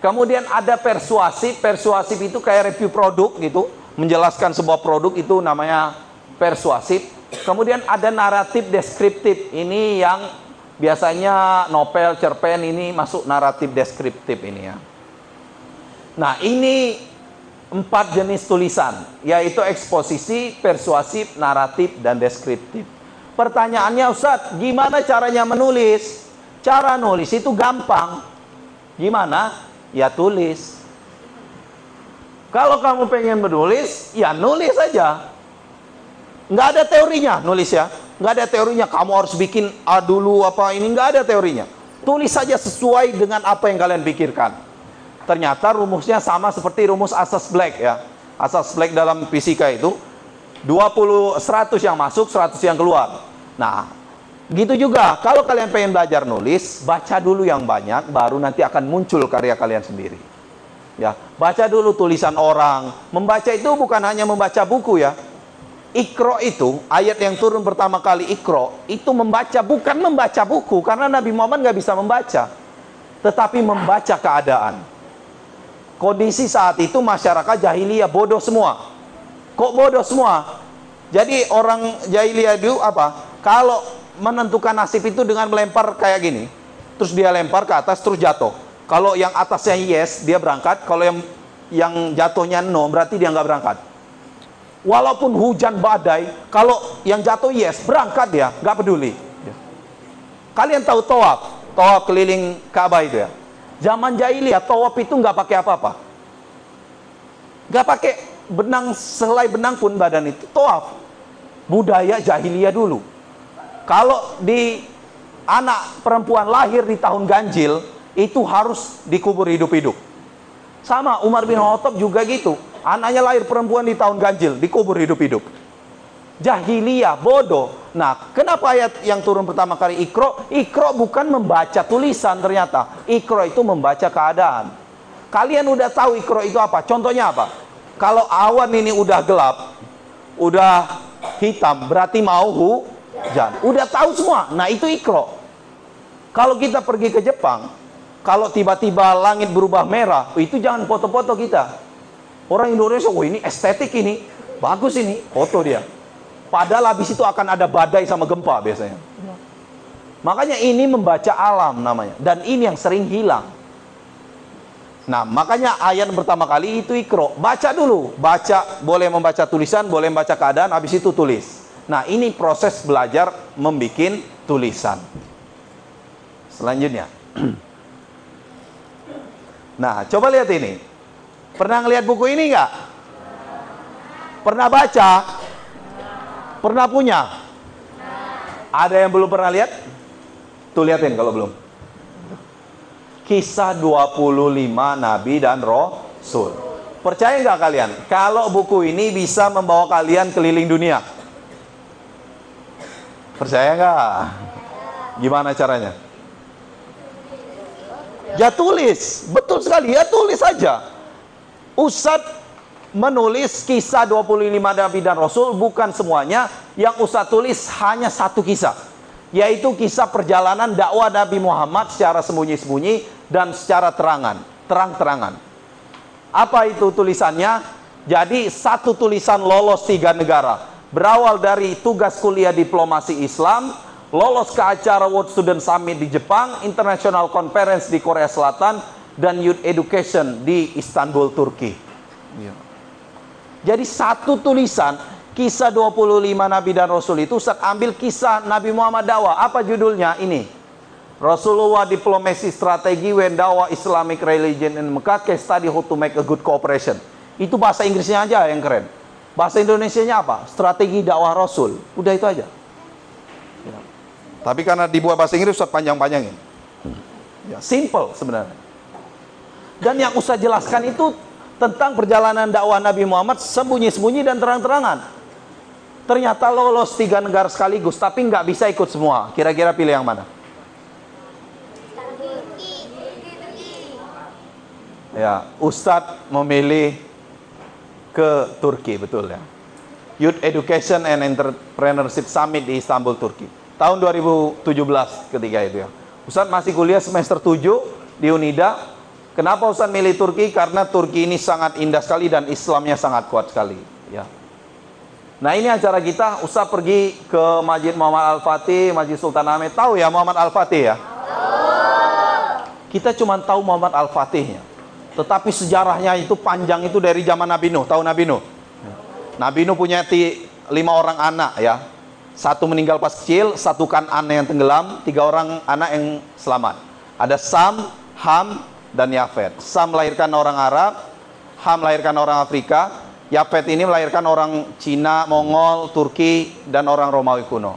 Kemudian ada persuasif. Persuasif itu kayak review produk gitu. Menjelaskan sebuah produk itu namanya persuasif. Kemudian ada naratif deskriptif. Ini yang biasanya novel, cerpen ini masuk naratif deskriptif ini ya. Nah ini 4 jenis tulisan, yaitu eksposisi, persuasif, naratif, dan deskriptif. Pertanyaannya Ustadz, gimana caranya menulis? Cara nulis itu gampang. Gimana? Ya tulis. Kalau kamu pengen menulis, ya nulis saja. Nggak ada teorinya nulis ya. Nggak ada teorinya, kamu harus bikin A dulu apa ini, nggak ada teorinya. Tulis saja sesuai dengan apa yang kalian pikirkan. Ternyata rumusnya sama seperti rumus asas Black ya. Asas Black dalam fisika itu 100 yang masuk, 100 yang keluar. Nah, gitu juga kalau kalian pengen belajar nulis, baca dulu yang banyak, baru nanti akan muncul karya kalian sendiri. Ya, baca dulu tulisan orang. Membaca itu bukan hanya membaca buku ya. Iqra itu, ayat yang turun pertama kali Iqra, itu membaca, bukan membaca buku, karena Nabi Muhammad nggak bisa membaca, tetapi membaca keadaan. Kondisi saat itu masyarakat jahiliyah bodoh semua. Kok bodoh semua? Jadi orang jahiliyah itu apa? Kalau menentukan nasib itu dengan melempar kayak gini, terus dia lempar ke atas, terus jatuh. Kalau yang atasnya yes, dia berangkat. Kalau yang jatuhnya no, berarti dia nggak berangkat. Walaupun hujan badai, kalau yang jatuh yes, berangkat dia, nggak peduli. Kalian tahu tawaf keliling Ka'bah itu ya. Zaman jahiliyah tawaf itu nggak pakai apa-apa, nggak pakai benang, selai benang pun badan itu. Tawaf budaya jahiliyah dulu. Kalau di anak perempuan lahir di tahun ganjil, itu harus dikubur hidup-hidup. Sama Umar bin Khattab juga gitu. Anaknya lahir perempuan di tahun ganjil, dikubur hidup-hidup. Jahiliyah, bodoh. Nah, kenapa ayat yang turun pertama kali Iqra? Iqra bukan membaca tulisan ternyata. Iqra itu membaca keadaan. Kalian udah tahu Iqra itu apa? Contohnya apa? Kalau awan ini udah gelap, udah hitam, berarti mau hujan. Udah tahu semua. Nah, itu Iqra. Kalau kita pergi ke Jepang, kalau tiba-tiba langit berubah merah, itu jangan foto-foto kita. Orang Indonesia, oh ini estetik ini, bagus ini, foto dia. Padahal habis itu akan ada badai sama gempa biasanya. Makanya ini membaca alam namanya. Dan ini yang sering hilang. Nah, makanya ayat pertama kali itu Iqra. Baca dulu. Baca, boleh membaca tulisan, boleh membaca keadaan, habis itu tulis. Nah, ini proses belajar membuat tulisan. Selanjutnya. Nah, coba lihat ini. Pernah ngelihat buku ini nggak? Pernah baca? Pernah punya? Ada yang belum pernah lihat? Tuh lihatin kalau belum. Kisah 25 Nabi dan Rasul. Percaya nggak kalian? Kalau buku ini bisa membawa kalian keliling dunia? Percaya nggak? Gimana caranya? Ya tulis. Betul sekali, ya tulis saja. Ustadz menulis kisah 25 Nabi dan Rasul, bukan semuanya. Yang Ustadz tulis hanya satu kisah, yaitu kisah perjalanan dakwah Nabi Muhammad secara sembunyi-sembunyi dan secara terang-terangan. Apa itu tulisannya? Jadi satu tulisan lolos 3 negara. Berawal dari tugas kuliah diplomasi Islam, lolos ke acara World Student Summit di Jepang, International Conference di Korea Selatan, dan Youth Education di Istanbul, Turki. Jadi satu tulisan kisah 25 Nabi dan Rasul itu Ustaz ambil kisah Nabi Muhammad dakwah. Apa judulnya? Ini Rasulullah Diplomacy Strategy when Dakwah Islamic Religion in Mecca, Case Study How to Make a Good Cooperation. Itu bahasa Inggrisnya aja yang keren. Bahasa Indonesianya apa? Strategi dakwah Rasul. Udah itu aja. Ya. Tapi karena dibuat bahasa Inggris Ustaz panjang-panjangin. Ya, simple sebenarnya. Dan yang Ustaz jelaskan itu tentang perjalanan dakwah Nabi Muhammad sembunyi-sembunyi dan terang-terangan. Ternyata lolos 3 negara sekaligus, tapi nggak bisa ikut semua. Kira-kira pilih yang mana? Ya, Ustaz memilih ke Turki, betul ya. Youth Education and Entrepreneurship Summit di Istanbul, Turki. Tahun 2017 ketika itu ya. Ustaz masih kuliah semester 7 di Unida. Kenapa Ustaz milih Turki? Karena Turki ini sangat indah sekali dan Islamnya sangat kuat sekali. Ya. Nah ini acara kita, Ustaz pergi ke Masjid Muhammad Al-Fatih, Masjid Sultan Ahmed. Tahu ya Muhammad Al-Fatih ya? Kita cuma tahu Muhammad Al-Fatihnya. Tetapi sejarahnya itu panjang, itu dari zaman Nabi Nuh. Tahu Nabi Nuh? Nabi Nuh punya 5 orang anak ya. 1 meninggal pas kecil, 1 Kan'an yang tenggelam, 3 orang anak yang selamat. Ada Sam, Ham, dan Yafet. Sam melahirkan orang Arab, Ham melahirkan orang Afrika, Yafet ini melahirkan orang Cina, Mongol, Turki, dan orang Romawi kuno.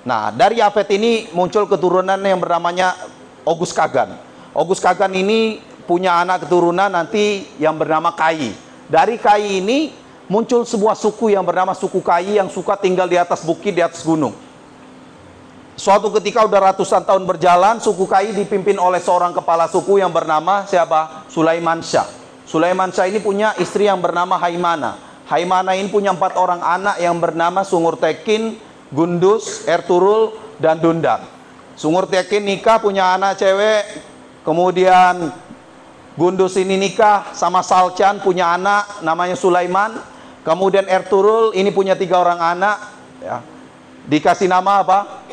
Nah, dari Yafet ini muncul keturunan yang bernamanya Ogus Kagan. Ogus Kagan ini punya anak keturunan nanti yang bernama Kai. Dari Kai ini muncul sebuah suku yang bernama suku Kai yang suka tinggal di atas bukit, di atas gunung. Suatu ketika udah ratusan tahun berjalan, suku Kai dipimpin oleh seorang kepala suku yang bernama siapa? Sulaiman Shah. Sulaiman Shah ini punya istri yang bernama Haimana. Haimana ini punya 4 orang anak yang bernama Sungur Tekin, Gundus, Erturul, dan Dundar. Sungur Tekin nikah punya anak cewek, kemudian Gundus ini nikah sama Salcan punya anak namanya Sulaiman, kemudian Erturul ini punya 3 orang anak, ya. Dikasih nama apa?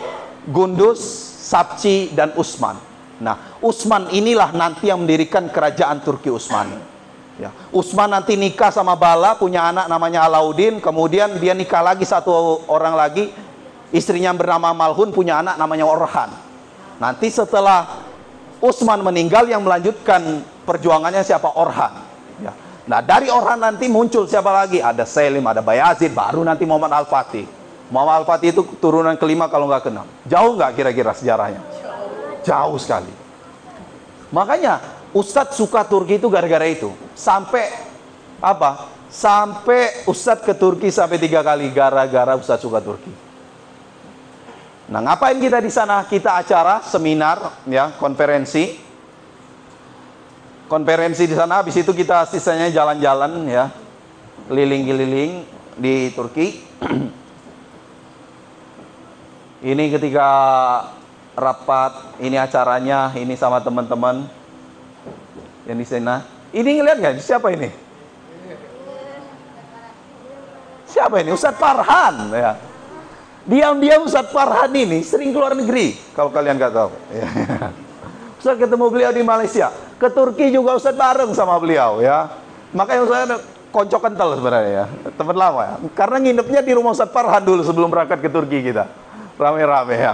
Gundus, Sabci, dan Utsman. Nah, Utsman inilah nanti yang mendirikan kerajaan Turki Utsmani. Ya. Utsman nanti nikah sama Bala, punya anak namanya Alauddin, kemudian dia nikah lagi 1 orang lagi, istrinya bernama Malhun, punya anak namanya Orhan. Nanti setelah Utsman meninggal, yang melanjutkan perjuangannya siapa? Orhan. Ya. Nah, dari Orhan nanti muncul siapa lagi? Ada Selim, ada Bayazid, baru nanti Muhammad Al-Fatih. Muhammad Al-Fatih itu turunan kelima kalau nggak ke-6. Jauh nggak kira-kira sejarahnya? Jauh sekali. Makanya Ustadz suka Turki itu gara-gara itu. Sampai apa? Sampai Ustadz ke Turki sampai 3 kali gara-gara Ustadz suka Turki. Nah, ngapain kita di sana? Kita acara, seminar, ya, konferensi. Konferensi di sana, habis itu kita sisanya jalan-jalan, ya, keliling-keliling di Turki. Ini ketika rapat, ini acaranya, ini sama teman-teman yang di sana. Ini ngeliat nggak? Siapa ini? Siapa ini? Ustadz Farhan, ya. Diam-diam Ustadz Farhan ini sering keluar negeri, kalau kalian nggak tahu. Ya. Ustadz ketemu beliau di Malaysia, ke Turki juga Ustadz bareng sama beliau, ya. Makanya Ustadz konco kental sebenarnya, ya. Teman lama, ya. Karena nginepnya di rumah Ustadz Farhan dulu sebelum berangkat ke Turki kita, rame-rame, ya.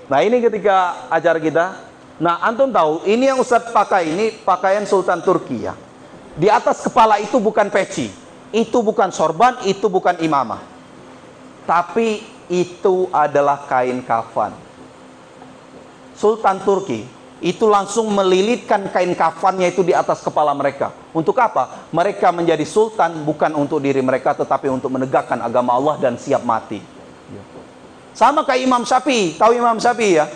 Nah, ini ketika acara kita. Nah, antum tahu, ini yang Ustadz pakai ini pakaian Sultan Turki, ya. Di atas kepala itu bukan peci, itu bukan sorban, itu bukan imamah. Tapi itu adalah kain kafan. Sultan Turki itu langsung melilitkan kain kafannya itu di atas kepala mereka. Untuk apa? Mereka menjadi sultan bukan untuk diri mereka, tetapi untuk menegakkan agama Allah dan siap mati. Sama kayak Imam Syafi'i. Tahu Imam Syafi'i, ya?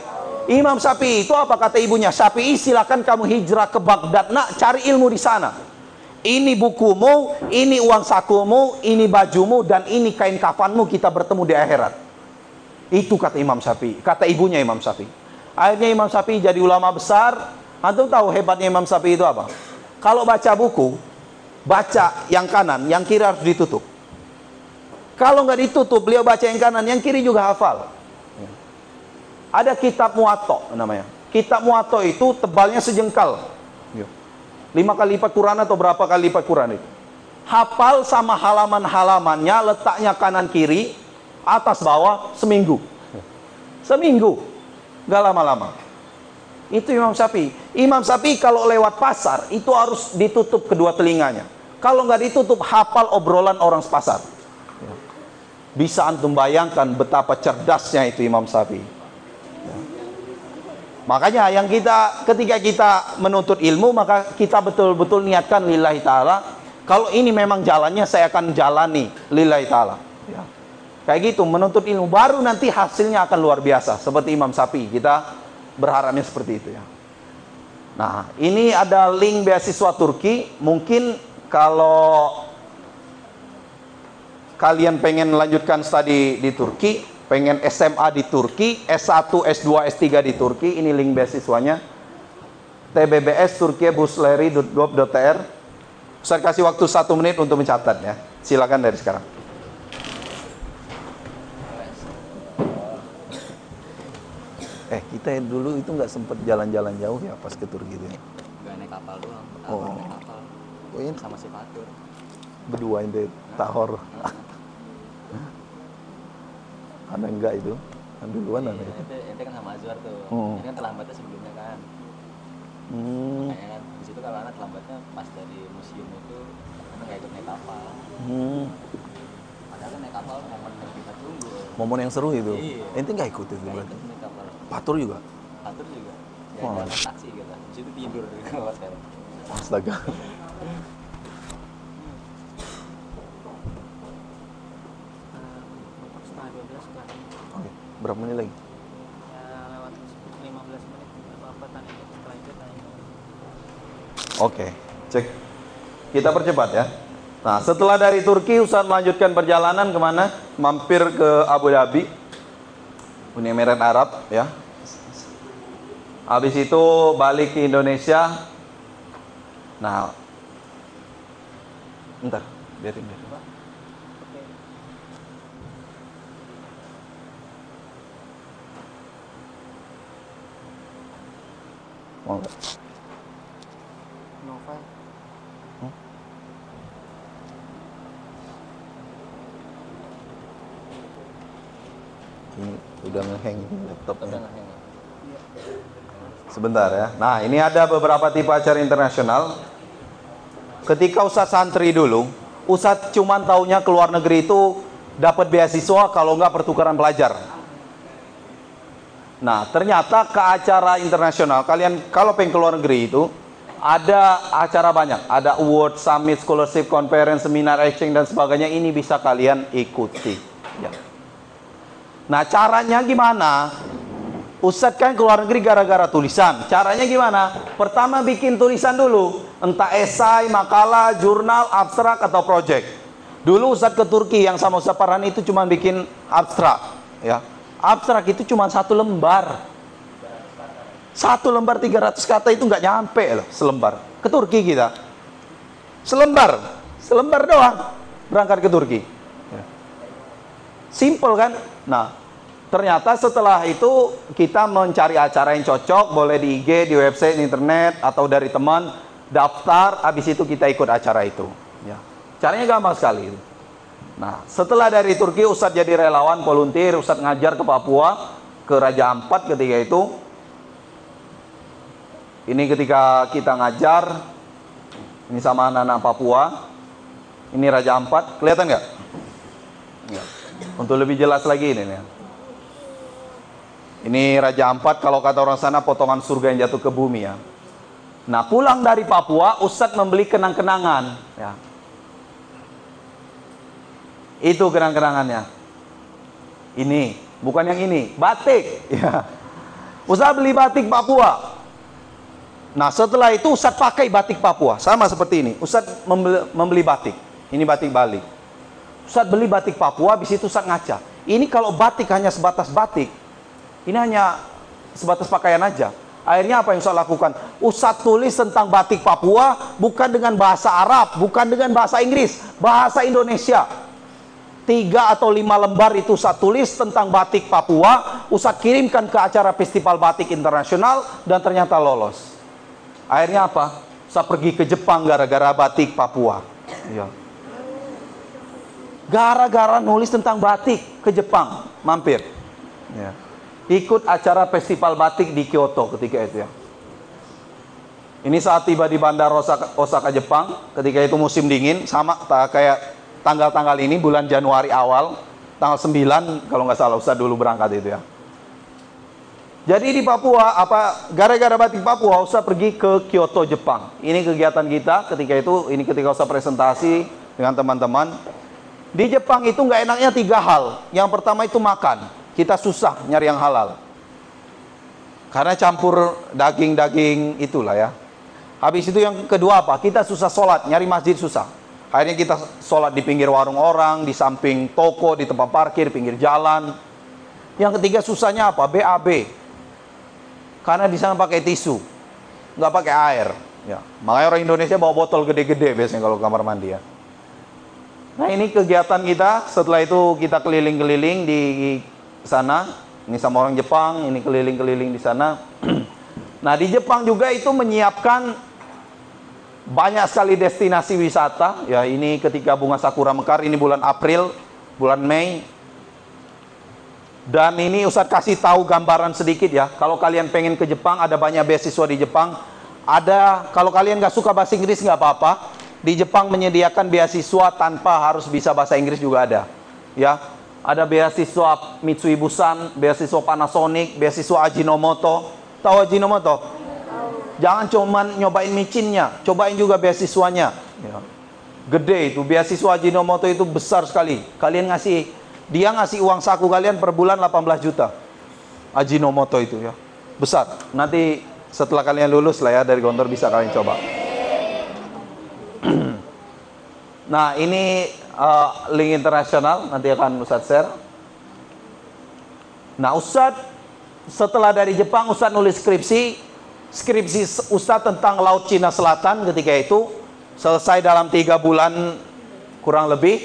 Imam Syafi'i itu apa kata ibunya? Syafi'i, silakan kamu hijrah ke Baghdad, nak, cari ilmu di sana. Ini bukumu, ini uang sakumu, ini bajumu, dan ini kain kafanmu, kita bertemu di akhirat. Itu kata Imam Syafi'i, kata ibunya Imam Syafi'i. Akhirnya Imam Syafi'i jadi ulama besar. Antum tahu hebatnya Imam Syafi'i itu apa? Kalau baca buku, baca yang kanan, yang kiri harus ditutup. Kalau nggak ditutup, beliau baca yang kanan, yang kiri juga hafal. Ada kitab Muwatta namanya. Kitab Muwatta itu tebalnya sejengkal. 5 kali lipat Quran atau berapa kali lipat Quran itu. Hafal sama halaman-halamannya, letaknya kanan kiri, atas bawah, seminggu. Seminggu. Gak lama-lama. Itu Imam Syafi'i. Imam Syafi'i kalau lewat pasar, itu harus ditutup kedua telinganya. Kalau nggak ditutup, hafal obrolan orang sepasar. Bisa antum bayangkan betapa cerdasnya itu Imam Syafi'i. Makanya yang ketika kita menuntut ilmu, maka kita betul-betul niatkan lillahi ta'ala. Kalau ini memang jalannya, saya akan jalani lillahi ta'ala, ya. Kayak gitu, menuntut ilmu, baru nanti hasilnya akan luar biasa. Seperti Imam Syafi'i, kita berharapnya seperti itu, ya. Nah, ini ada link beasiswa Turki. Mungkin kalau kalian pengen melanjutkan studi di Turki, pengen SMA di Turki, S1, S2, S3 di Turki, ini link beasiswanya. TBBS turkiebusleri.gov.tr. Saya kasih waktu 1 menit untuk mencatat, ya. Silakan dari sekarang. Kita dulu itu nggak sempat jalan-jalan jauh, ya, pas ke Turki itu, ya. Gak naik kapal doang. Oh. Naik kapal. Oh, ini Sama si Fatur. berdua itu tahor. Ada enggak itu? Kan duluan ada itu. Ente kan sama Azwar tuh. Oh. Ini kan terlambatnya sebelumnya kan. Makanya kan di situ kalau anak terlambatnya pas dari museum itu karena nggak ikut naik kapal. Padahal kan naik kapal momen yang kita tunggu. Momen yang seru itu. Iya. Ente nggak ikut itu Nggak berarti? ikut nih kapal. Patur juga. Atur juga. Oh. Jalan taksi kita. Di situ tidur kalau sekarang. Astaga. Mentok setengah 12 setelah ini. Oke, berapa menit lagi? Ya lewat 15 menit apa tanya setelah itu tanya. Oke, cek. Kita percepat ya. Nah, setelah dari Turki, Ustaz melanjutkan perjalanan kemana? Mampir ke Abu Dhabi, Uni Emirat Arab ya. Habis itu balik ke Indonesia. Nah, bentar, biarin. Mau nggak? Nova. Ini udah ngehang laptopnya. Udah nggak hang. Sebentar ya. Nah, ini ada beberapa tipe acara internasional. Ketika Ustadz santri dulu, Ustadz cuman taunya ke luar negeri itu dapat beasiswa kalau nggak pertukaran pelajar. Nah, ternyata ke acara internasional, kalian kalau pengen ke luar negeri itu ada acara banyak, ada award, summit, scholarship, conference, seminar, exchange dan sebagainya. Ini bisa kalian ikuti. Ya. Nah, caranya gimana? Ustadz kan ke luar negeri gara-gara tulisan. Caranya gimana? Pertama bikin tulisan dulu, entah esai, makalah, jurnal, abstrak atau project. Dulu Ustadz ke Turki yang sama Ustadz Farhan itu cuma bikin abstrak, ya. Abstrak itu cuma 1 lembar. 1 lembar 300 kata itu nggak nyampe loh, selembar. Ke Turki kita. Selembar doang berangkat ke Turki. Ya. Simple kan? Nah, ternyata setelah itu kita mencari acara yang cocok, boleh di IG, di website, di internet, atau dari teman, daftar, habis itu kita ikut acara itu. Ya. Caranya gampang sekali. Nah, setelah dari Turki, Ustadz jadi relawan, volunteer, Ustadz ngajar ke Papua, ke Raja Ampat ketika itu. Ini ketika kita ngajar, ini sama anak-anak Papua, ini Raja Ampat, kelihatan nggak? Ya. Untuk lebih jelas lagi ini nih. Ini Raja Ampat, kalau kata orang sana potongan surga yang jatuh ke bumi ya. Nah, pulang dari Papua, Ustadz membeli kenang-kenangan ya. Itu kenang-kenangannya. Ini, bukan yang ini, batik ya. Ustadz beli batik Papua. Nah, setelah itu Ustadz pakai batik Papua, sama seperti ini. Ustadz membeli batik. Ini batik Bali. Ustadz beli batik Papua, habis itu Ustadz ngaca. Ini kalau batik hanya sebatas batik, ini hanya sebatas pakaian aja. Akhirnya apa yang Ustadz lakukan? Ustadz tulis tentang batik Papua bukan dengan bahasa Arab, bukan dengan bahasa Inggris, bahasa Indonesia. 3 atau 5 lembar itu Ustadz tulis tentang batik Papua. Ustadz kirimkan ke acara festival batik internasional dan ternyata lolos. Akhirnya apa? Ustadz pergi ke Jepang gara-gara batik Papua. Ya. Gara-gara nulis tentang batik ke Jepang, mampir. Ya. Ikut acara festival batik di Kyoto ketika itu ya. Ini saat tiba di bandara Osaka, Jepang, ketika itu musim dingin, sama kayak tanggal-tanggal ini, bulan Januari awal, tanggal 9 kalau nggak salah Ustadz dulu berangkat itu ya. Jadi di Papua, gara-gara batik Papua, Ustadz pergi ke Kyoto, Jepang. Ini kegiatan kita ketika itu, ini ketika Ustadz presentasi dengan teman-teman. Di Jepang itu nggak enaknya 3 hal. Yang pertama itu makan. Kita susah nyari yang halal. Karena campur daging-daging itulah ya. Habis itu yang kedua apa? Kita susah sholat, nyari masjid susah. Akhirnya kita sholat di pinggir warung orang, di samping toko, di tempat parkir, pinggir jalan. Yang ketiga susahnya apa? BAB. Karena di sana pakai tisu, nggak pakai air. Ya. Makanya orang Indonesia bawa botol gede-gede biasanya kalau kamar mandi ya. Nah, ini kegiatan kita. Setelah itu kita keliling-keliling di sana. Ini sama orang Jepang, ini keliling-keliling di sana. Nah, di Jepang juga itu menyiapkan banyak sekali destinasi wisata. Ya, ini ketika bunga sakura mekar, ini bulan April, bulan Mei. Dan ini Ustadz kasih tahu gambaran sedikit ya. Kalau kalian pengen ke Jepang, ada banyak beasiswa di Jepang. Ada, kalau kalian nggak suka bahasa Inggris nggak apa-apa. Di Jepang menyediakan beasiswa tanpa harus bisa bahasa Inggris juga ada. Ya, Ada beasiswa Mitsui Bussan, beasiswa Panasonic, beasiswa Ajinomoto. Tahu Ajinomoto? Jangan cuman nyobain micinnya, cobain juga beasiswanya. Ya. Gede itu, beasiswa Ajinomoto itu besar sekali. Dia ngasih uang saku kalian per bulan 18 juta. Ajinomoto itu ya, besar. Nanti setelah kalian lulus lah ya dari Gontor bisa kalian coba. Nah ini link internasional, nanti akan Ustadz share. Nah Ustadz setelah dari Jepang, Ustadz nulis skripsi Ustadz tentang Laut Cina Selatan ketika itu. Selesai dalam 3 bulan kurang lebih.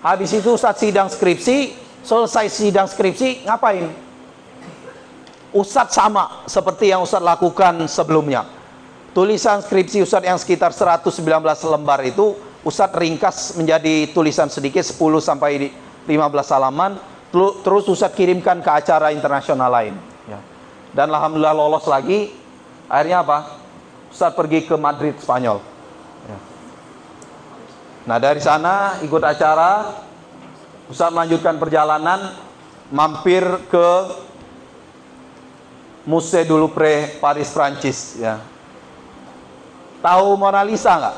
Habis itu Ustadz sidang skripsi. Selesai sidang skripsi, ngapain? Ustadz sama seperti yang Ustadz lakukan sebelumnya. Tulisan skripsi Ustadz yang sekitar 119 lembar itu Ustadz ringkas menjadi tulisan sedikit 10 sampai 15 halaman. Terus Ustadz kirimkan ke acara internasional lain ya. Dan alhamdulillah lolos lagi. Akhirnya apa? Ustadz pergi ke Madrid, Spanyol ya. Nah dari sana ikut acara, Ustadz melanjutkan perjalanan, mampir ke Musée du Louvre, Paris, Prancis ya. Tahu Mona Lisa nggak?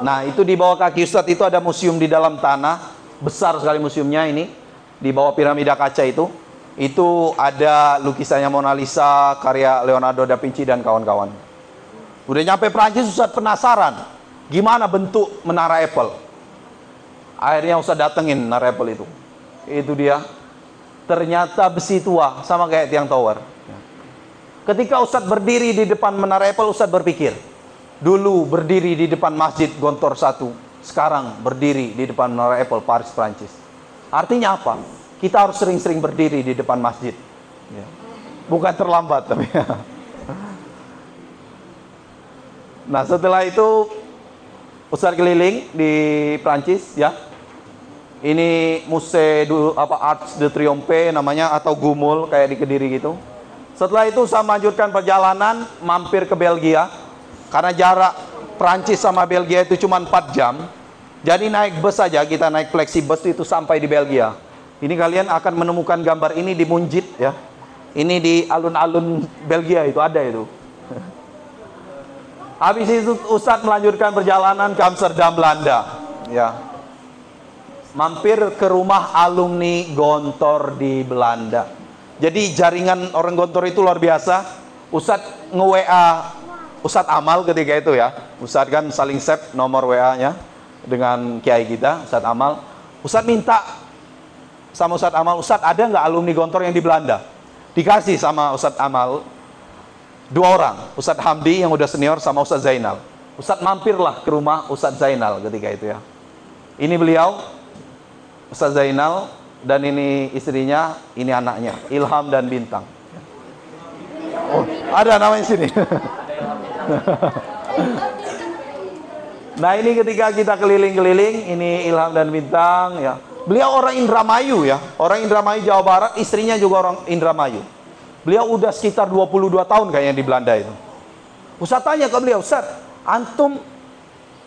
Nah itu di bawah kaki Ustadz itu ada museum di dalam tanah, besar sekali museumnya ini, di bawah piramida kaca itu. Itu ada lukisannya Mona Lisa, karya Leonardo da Vinci dan kawan-kawan. Udah nyampe Prancis, Ustadz penasaran gimana bentuk menara Eiffel. Akhirnya Ustadz datengin menara Eiffel itu. Itu dia. Ternyata besi tua, sama kayak tiang tower. Ketika Ustadz berdiri di depan menara Eiffel, Ustadz berpikir, dulu berdiri di depan Masjid Gontor 1, sekarang berdiri di depan menara Eiffel, Paris, Prancis. Artinya apa? Kita harus sering-sering berdiri di depan masjid ya. Bukan terlambat tapi ya. Nah setelah itu Ustadz keliling di Prancis ya. Ini Musée du Arc de Triomphe namanya, atau Gumul kayak di Kediri gitu. Setelah itu saya melanjutkan perjalanan, mampir ke Belgia. Karena jarak Prancis sama Belgia itu cuma 4 jam. Jadi naik bus saja, kita naik flexibus itu sampai di Belgia. Ini kalian akan menemukan gambar ini di Munjit ya. Ini di alun-alun Belgia itu ada itu. Habis itu Ustadz melanjutkan perjalanan ke Amsterdam, Belanda ya. Mampir ke rumah alumni Gontor di Belanda. Jadi jaringan orang Gontor itu luar biasa. Ustadz nge-WA Ustadz Amal ketika itu ya. Ustadz kan saling save nomor WA-nya dengan kiai kita, Ustadz Amal. Ustadz minta sama Ustadz Amal, Ustadz ada nggak alumni Gontor yang di Belanda? Dikasih sama Ustadz Amal 2 orang, Ustadz Hamdi yang udah senior sama Ustadz Zainal. Ustadz mampirlah ke rumah Ustadz Zainal ketika itu ya. Ini beliau, Ustadz Zainal, dan ini istrinya, ini anaknya, Ilham dan Bintang. Oh, ada namanya sini. Nah ini ketika kita keliling-keliling, ini Ilham dan Bintang ya. Beliau orang Indramayu ya, orang Indramayu Jawa Barat, istrinya juga orang Indramayu. Beliau udah sekitar 22 tahun kayaknya di Belanda itu. Ustadz tanya ke beliau, Ustadz, antum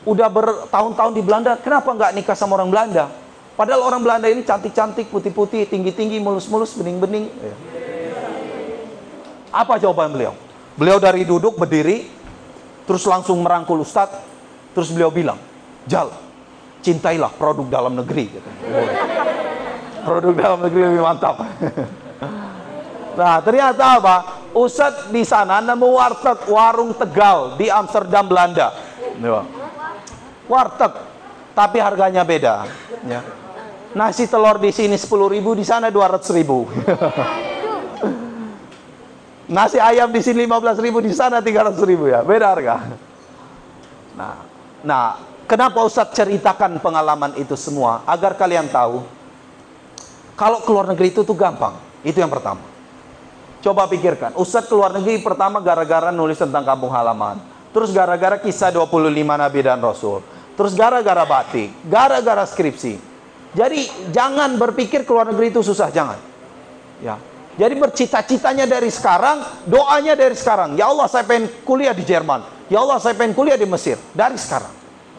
udah bertahun-tahun di Belanda, kenapa nggak nikah sama orang Belanda? Padahal orang Belanda ini cantik-cantik, putih-putih, tinggi-tinggi, mulus-mulus, bening-bening. Apa jawaban beliau? Beliau dari duduk berdiri, terus langsung merangkul Ustadz, terus beliau bilang, Jal, cintailah produk dalam negeri gitu. Produk dalam negeri lebih mantap. Nah ternyata apa? Ustadz di sana nemu warung Tegal di Amsterdam, Belanda. Warteg, tapi harganya beda ya. Nasi telur di sini 10.000, di sana 200.000. Nasi ayam di sini 15.000, di sana 300.000 ya, beda harga. Nah, kenapa Ustadz ceritakan pengalaman itu semua? Agar kalian tahu, kalau keluar negeri itu tuh gampang. Itu yang pertama. Coba pikirkan, Ustadz keluar negeri pertama gara-gara nulis tentang kampung halaman. Terus gara-gara kisah 25 Nabi dan Rasul. Terus gara-gara batik, gara-gara skripsi. Jadi jangan berpikir keluar negeri itu susah, jangan. Ya. Jadi bercita-citanya dari sekarang, doanya dari sekarang. Ya Allah, saya pengen kuliah di Jerman. Ya Allah, saya pengen kuliah di Mesir. Dari sekarang.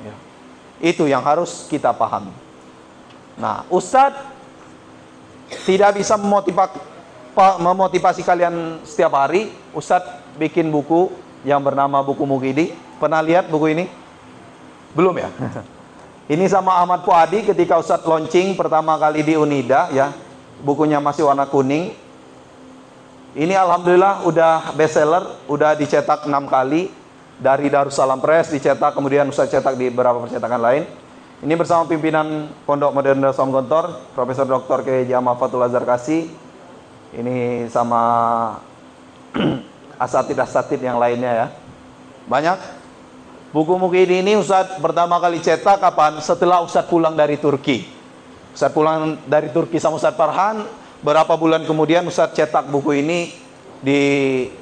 Ya. Itu yang harus kita pahami. Nah, Ustadz tidak bisa memotivasi kalian setiap hari, Ustadz bikin buku yang bernama buku Mukidi. Pernah lihat buku ini? Belum ya? Ini sama Ahmad Fuadi ketika Ustadz launching pertama kali di Unida ya. Bukunya masih warna kuning. Ini alhamdulillah udah bestseller, udah dicetak 6 kali dari Darussalam Press dicetak, kemudian Ustadz cetak di beberapa percetakan lain. Ini bersama pimpinan Pondok Modern Darussalam Gontor, Profesor Dr. K.H. Fathul Azhar Kasih. Ini sama asatid-asatid yang lainnya ya. Banyak. Buku Mukidi ini Ustadz pertama kali cetak kapan? Setelah Ustadz pulang dari Turki. Ustadz pulang dari Turki sama Ustadz Farhan. Berapa bulan kemudian Ustadz cetak buku ini di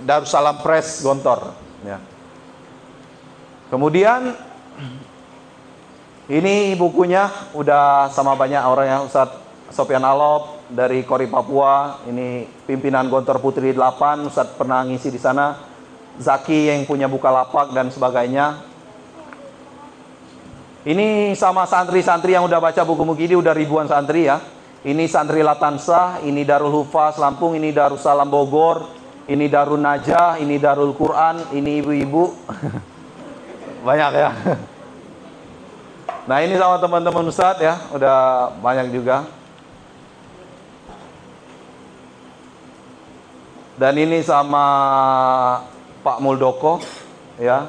Darussalam Press Gontor. Ya. Kemudian ini bukunya udah sama banyak orang yang Ustadz Sofyan Alop dari Kori Papua. Ini pimpinan Gontor Putri 8. Ustadz pernah ngisi di sana. Zaki yang punya Bukalapak dan sebagainya. Ini sama santri-santri yang udah baca buku Mukidi, udah ribuan santri ya. Ini santri Latansa, ini Darul Hufaz Lampung, ini Darussalam Bogor, ini Darul Najah, ini Darul Quran, ini ibu-ibu. Banyak ya. Nah ini sama teman-teman Ustadz ya, udah banyak juga. Dan ini sama Pak Muldoko ya,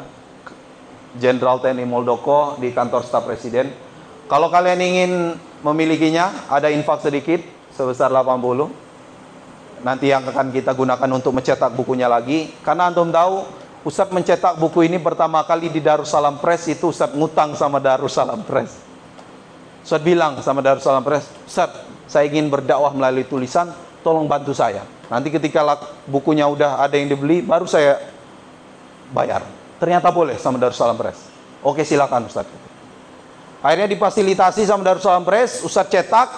Jenderal TNI Muldoko di kantor staf presiden. Kalau kalian ingin memilikinya, ada infak sedikit sebesar 80. Nanti yang akan kita gunakan untuk mencetak bukunya lagi. Karena antum tahu, Ustadz mencetak buku ini pertama kali di Darussalam Press itu Ustadz ngutang sama Darussalam Press. Ustadz bilang sama Darussalam Press, Ustadz saya ingin berdakwah melalui tulisan, tolong bantu saya. Nanti ketika bukunya udah ada yang dibeli, baru saya bayar. Ternyata boleh sama Darussalam Press. Oke silakan Ustadz. Akhirnya difasilitasi sama Darussalam Press, Ustadz cetak.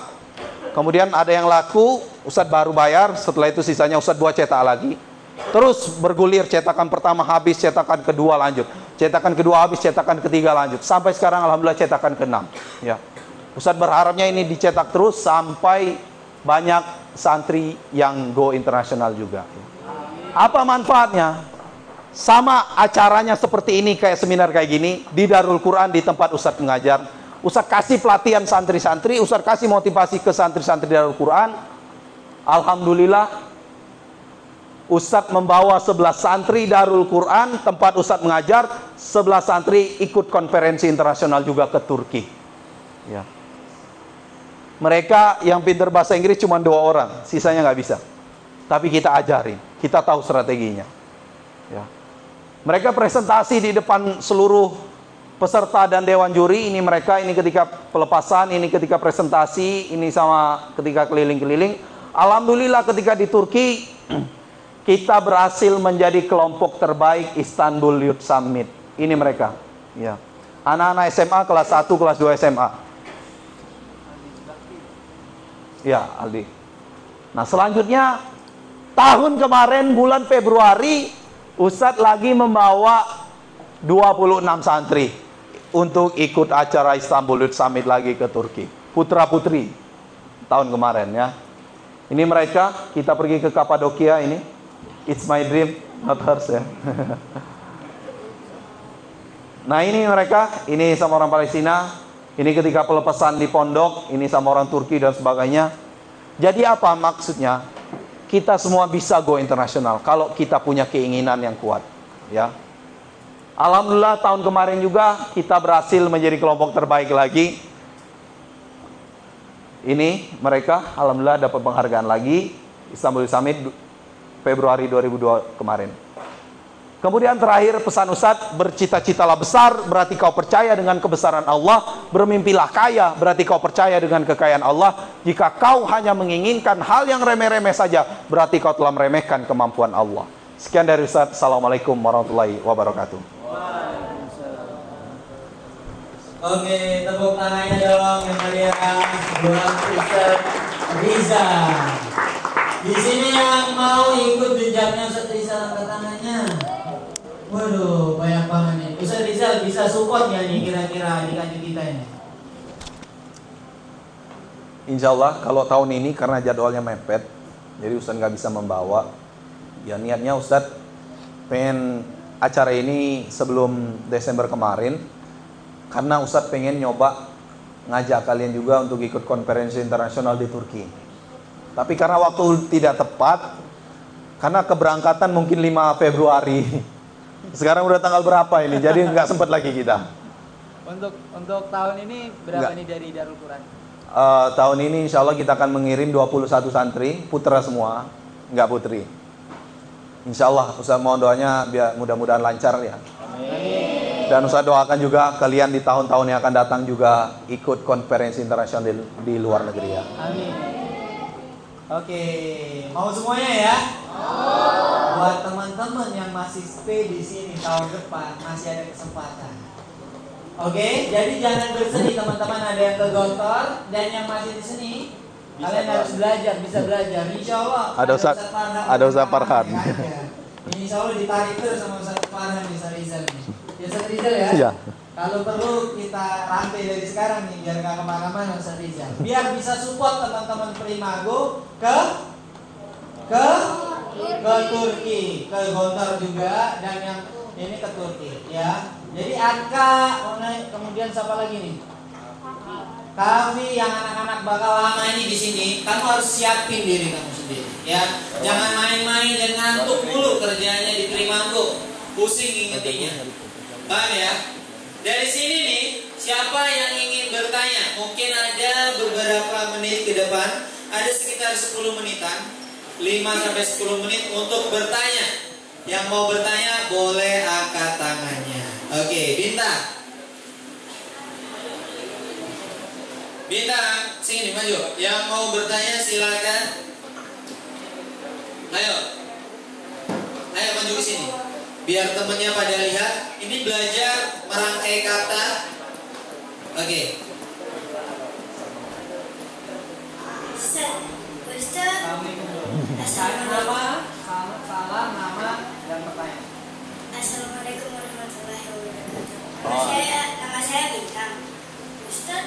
Kemudian ada yang laku, Ustadz baru bayar. Setelah itu sisanya Ustadz buat cetak lagi. Terus bergulir, cetakan pertama habis, cetakan kedua lanjut. Cetakan kedua habis, cetakan ketiga lanjut. Sampai sekarang alhamdulillah cetakan ke-6. Ya. Ustadz berharapnya ini dicetak terus sampai banyak santri yang go internasional juga. Apa manfaatnya? Sama acaranya seperti ini, kayak seminar kayak gini di Darul Quran, di tempat Ustadz mengajar. Ustadz kasih pelatihan santri-santri, Ustadz kasih motivasi ke santri-santri Darul Quran. Alhamdulillah Ustadz membawa 11 santri Darul Quran, tempat Ustadz mengajar. 11 santri ikut konferensi internasional juga ke Turki ya. Mereka yang pintar bahasa Inggris cuma 2 orang, sisanya nggak bisa. Tapi kita ajarin, kita tahu strateginya ya. Mereka presentasi di depan seluruh peserta dan dewan juri. Ini mereka, ini ketika pelepasan, ini ketika presentasi, ini sama ketika keliling-keliling. Alhamdulillah ketika di Turki kita berhasil menjadi kelompok terbaik Istanbul Youth Summit. Ini mereka ya. Anak-anak SMA kelas 1, kelas 2 SMA. Ya, Aldi. Nah, selanjutnya tahun kemarin bulan Februari Ustadz lagi membawa 26 santri untuk ikut acara Istanbul Youth Summit lagi ke Turki. Putra-putri tahun kemarin ya. Ini mereka, kita pergi ke Kapadokia ini. It's my dream, not hers ya. Nah ini mereka, ini sama orang Palestina. Ini ketika pelepasan di pondok, ini sama orang Turki dan sebagainya. Jadi apa maksudnya? Kita semua bisa go internasional kalau kita punya keinginan yang kuat ya. Alhamdulillah tahun kemarin juga kita berhasil menjadi kelompok terbaik lagi. Ini mereka alhamdulillah dapat penghargaan lagi Istanbul Summit Februari 2002 kemarin. Kemudian terakhir pesan Ustadz, bercita-citalah besar berarti kau percaya dengan kebesaran Allah, bermimpilah kaya berarti kau percaya dengan kekayaan Allah. Jika kau hanya menginginkan hal yang remeh-remeh saja, berarti kau telah meremehkan kemampuan Allah. Sekian dari Ustadz. Assalamualaikum warahmatullahi wabarakatuh. Oke, tepuk tangannya dong yang meriah buat Ustadz Riza. Di sini yang mau ikut jenjangnya Ustadz Riza, angkat tangannya. Waduh, banyak banget nih. Ustadz Rizal bisa support ya nih kira-kira adik-adik kita ini? Insya Allah kalau tahun ini karena jadwalnya mepet, jadi Ustadz nggak bisa membawa. Ya niatnya Ustadz pengen acara ini sebelum Desember kemarin, karena Ustadz pengen nyoba ngajak kalian juga untuk ikut konferensi internasional di Turki. Tapi karena waktu tidak tepat, karena keberangkatan mungkin 5 Februari. Sekarang udah tanggal berapa ini, jadi nggak sempat lagi kita. Untuk tahun ini berapa nih dari Darul Quran? Tahun ini insya Allah kita akan mengirim 21 santri, putra semua, nggak putri. Insya Allah, Ustaz mohon doanya biar mudah-mudahan lancar ya. Amin. Dan Ustaz doakan juga kalian di tahun-tahun yang akan datang juga ikut konferensi internasional di luar negeri ya. Amin. Oke, mau semuanya ya? Buat teman-teman yang masih stay di sini tahun depan masih ada kesempatan. Oke, jadi jangan bersedih teman-teman, ada yang ke Gontor dan yang masih di sini kalian harus belajar, bisa belajar. Insya Allah Ada Ustaz Farhan. Insya Allah ditarik terus sama Ustaz Farhan di Rizal nih. Ya Ustaz Rizal ya. Iya. Kalau perlu kita rantai dari sekarang nih biar gak kemana-mana Ustaz Rizal. Biar bisa support teman-teman Primago ke Turki, ke Gontor juga, dan yang ini ke Turki ya. Jadi Atka, kemudian siapa lagi nih? Kavi, yang anak-anak bakal lama ini di sini, kamu harus siapin diri kamu sendiri ya. Jangan main-main dan ngantuk mulu kerjanya di Primago. Pusing ingetinnya. Paham ya? Dari sini nih, siapa yang ingin bertanya? Mungkin ada beberapa menit ke depan, ada sekitar 10 menitan, 5-10 menit untuk bertanya. Yang mau bertanya boleh angkat tangannya. Oke, Bintang. Bintang, sini maju. Yang mau bertanya silakan. Ayo. Ayo maju ke sini. Biar temennya pada lihat. Ini belajar merangkai kata. Oke. Ustaz. Nama, salam, nama, dan pertanyaan. Assalamualaikum warahmatullahi wabarakatuh. Nama saya Bintang. Ustaz,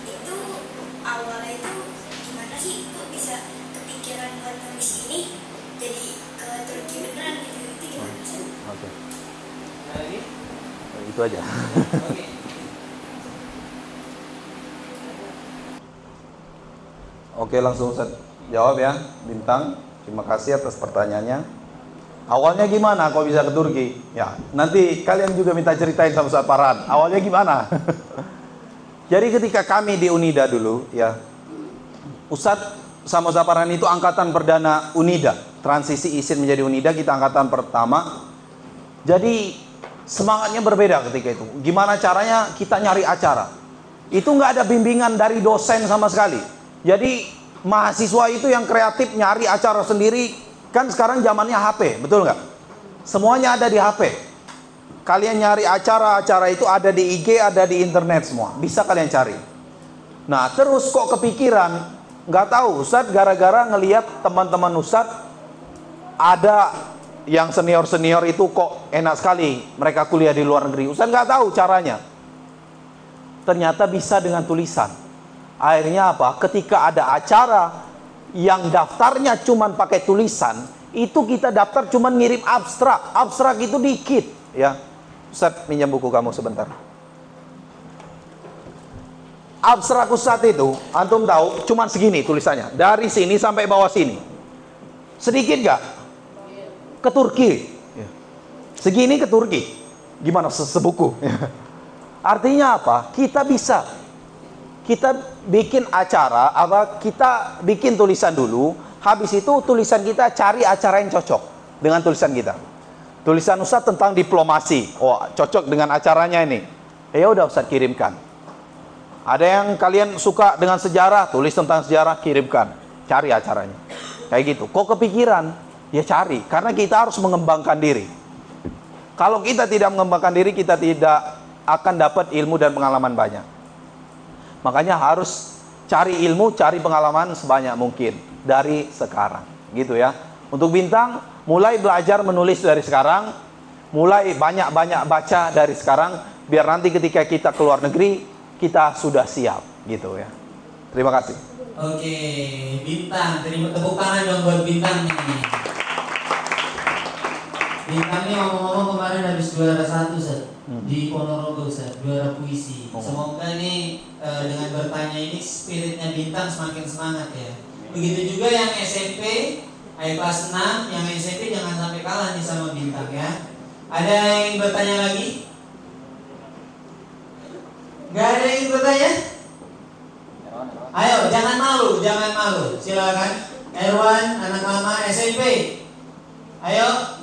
itu awalnya itu gimana sih kok bisa kepikiran buat nulis ini jadi ke Turki beneran gitu? Itu gimana sih? Oke. Lagi? Itu aja. Oke. Oke, langsung Ustaz jawab ya, Bintang. Terima kasih atas pertanyaannya. Awalnya gimana kok bisa ke Turki? Ya, nanti kalian juga minta ceritain sama Ustaz Farhan. Awalnya gimana? Jadi ketika kami di Unida dulu, ya, Ustaz sama Ustaz Farhan itu angkatan perdana Unida. Transisi ISIN menjadi Unida, kita angkatan pertama. Jadi semangatnya berbeda ketika itu. Gimana caranya kita nyari acara? Itu nggak ada bimbingan dari dosen sama sekali. Jadi mahasiswa itu yang kreatif nyari acara sendiri. Kan sekarang zamannya HP, betul nggak? Semuanya ada di HP. Kalian nyari acara-acara itu ada di IG, ada di internet semua. Bisa kalian cari. Nah, terus kok kepikiran, nggak tahu Ustadz, gara-gara ngelihat teman-teman Ustadz ada yang senior-senior itu kok enak sekali mereka kuliah di luar negeri. Ustadz nggak tahu caranya. Ternyata bisa dengan tulisan. Akhirnya apa? Ketika ada acara yang daftarnya cuman pakai tulisan, itu kita daftar cuman ngirim abstrak. Abstrak itu dikit, ya. Ustadz minjam buku kamu sebentar. Abstrak Ustadz itu, antum tahu, cuman segini tulisannya. Dari sini sampai bawah sini. Sedikit gak? Ke Turki. Segini ke Turki. Gimana sebuku? Artinya apa? Kita bisa. Kita bikin acara, kita bikin tulisan dulu. Habis itu tulisan kita cari acara yang cocok dengan tulisan kita. Tulisan Ustadz tentang diplomasi, oh cocok dengan acaranya ini. Ya udah Ustadz kirimkan. Ada yang kalian suka dengan sejarah, tulis tentang sejarah, kirimkan. Cari acaranya. Kayak gitu. Kok kepikiran? Ya cari, karena kita harus mengembangkan diri. Kalau kita tidak mengembangkan diri, kita tidak akan dapat ilmu dan pengalaman banyak. Makanya harus cari ilmu, cari pengalaman sebanyak mungkin dari sekarang, gitu ya. Untuk Bintang, mulai belajar menulis dari sekarang, mulai banyak-banyak baca dari sekarang, biar nanti ketika kita keluar negeri, kita sudah siap, gitu ya. Terima kasih. Oke, Bintang, terima tepuk tangan dong buat Bintang nih. Bintang nih ngomong-ngomong kemarin habis juara 1 Ustaz, di Ponorogo Ustaz, juara puisi. Semoga nih dengan bertanya ini spiritnya Bintang semakin semangat ya. Begitu juga yang SMP, kelas 6, yang SMP jangan sampai kalah nih sama Bintang ya. Ada yang ingin bertanya lagi? Gak ada yang ingin bertanya? Ayo, jangan malu, jangan malu. Silakan. Erwan, anak lama SMP. Ayo.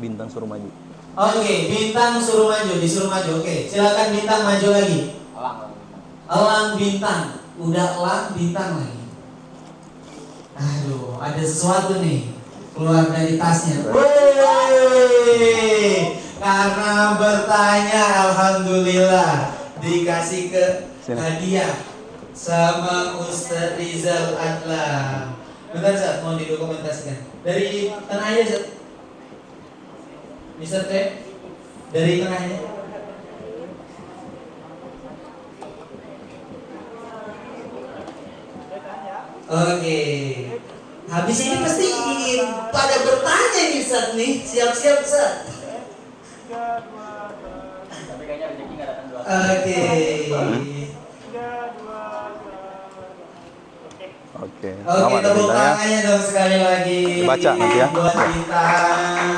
Bintang suruh maju. Oke, Bintang suruh maju, disuruh maju. Oke, silakan Bintang maju lagi. Elang Bintang. Udah elang Bintang lagi. Aduh, ada sesuatu nih keluar dari tasnya. Wih, karena bertanya, alhamdulillah dikasih ke hadiah sama Ustaz Rizal Adlam. Bentar Ustaz, mau didokumentasikan. Dari tengah aja Ustaz. Mister T, dari tengahnya. Oke. Habis ini pasti ingin pada bertanya nih Ustaz nih. Siap-siap Ustaz. Tapi kayaknya rezeki nggak datang 2 kali. Oke. Oke. Oke, tepuk tangannya dong sekali lagi. Baca nanti ya. Buat Bintang.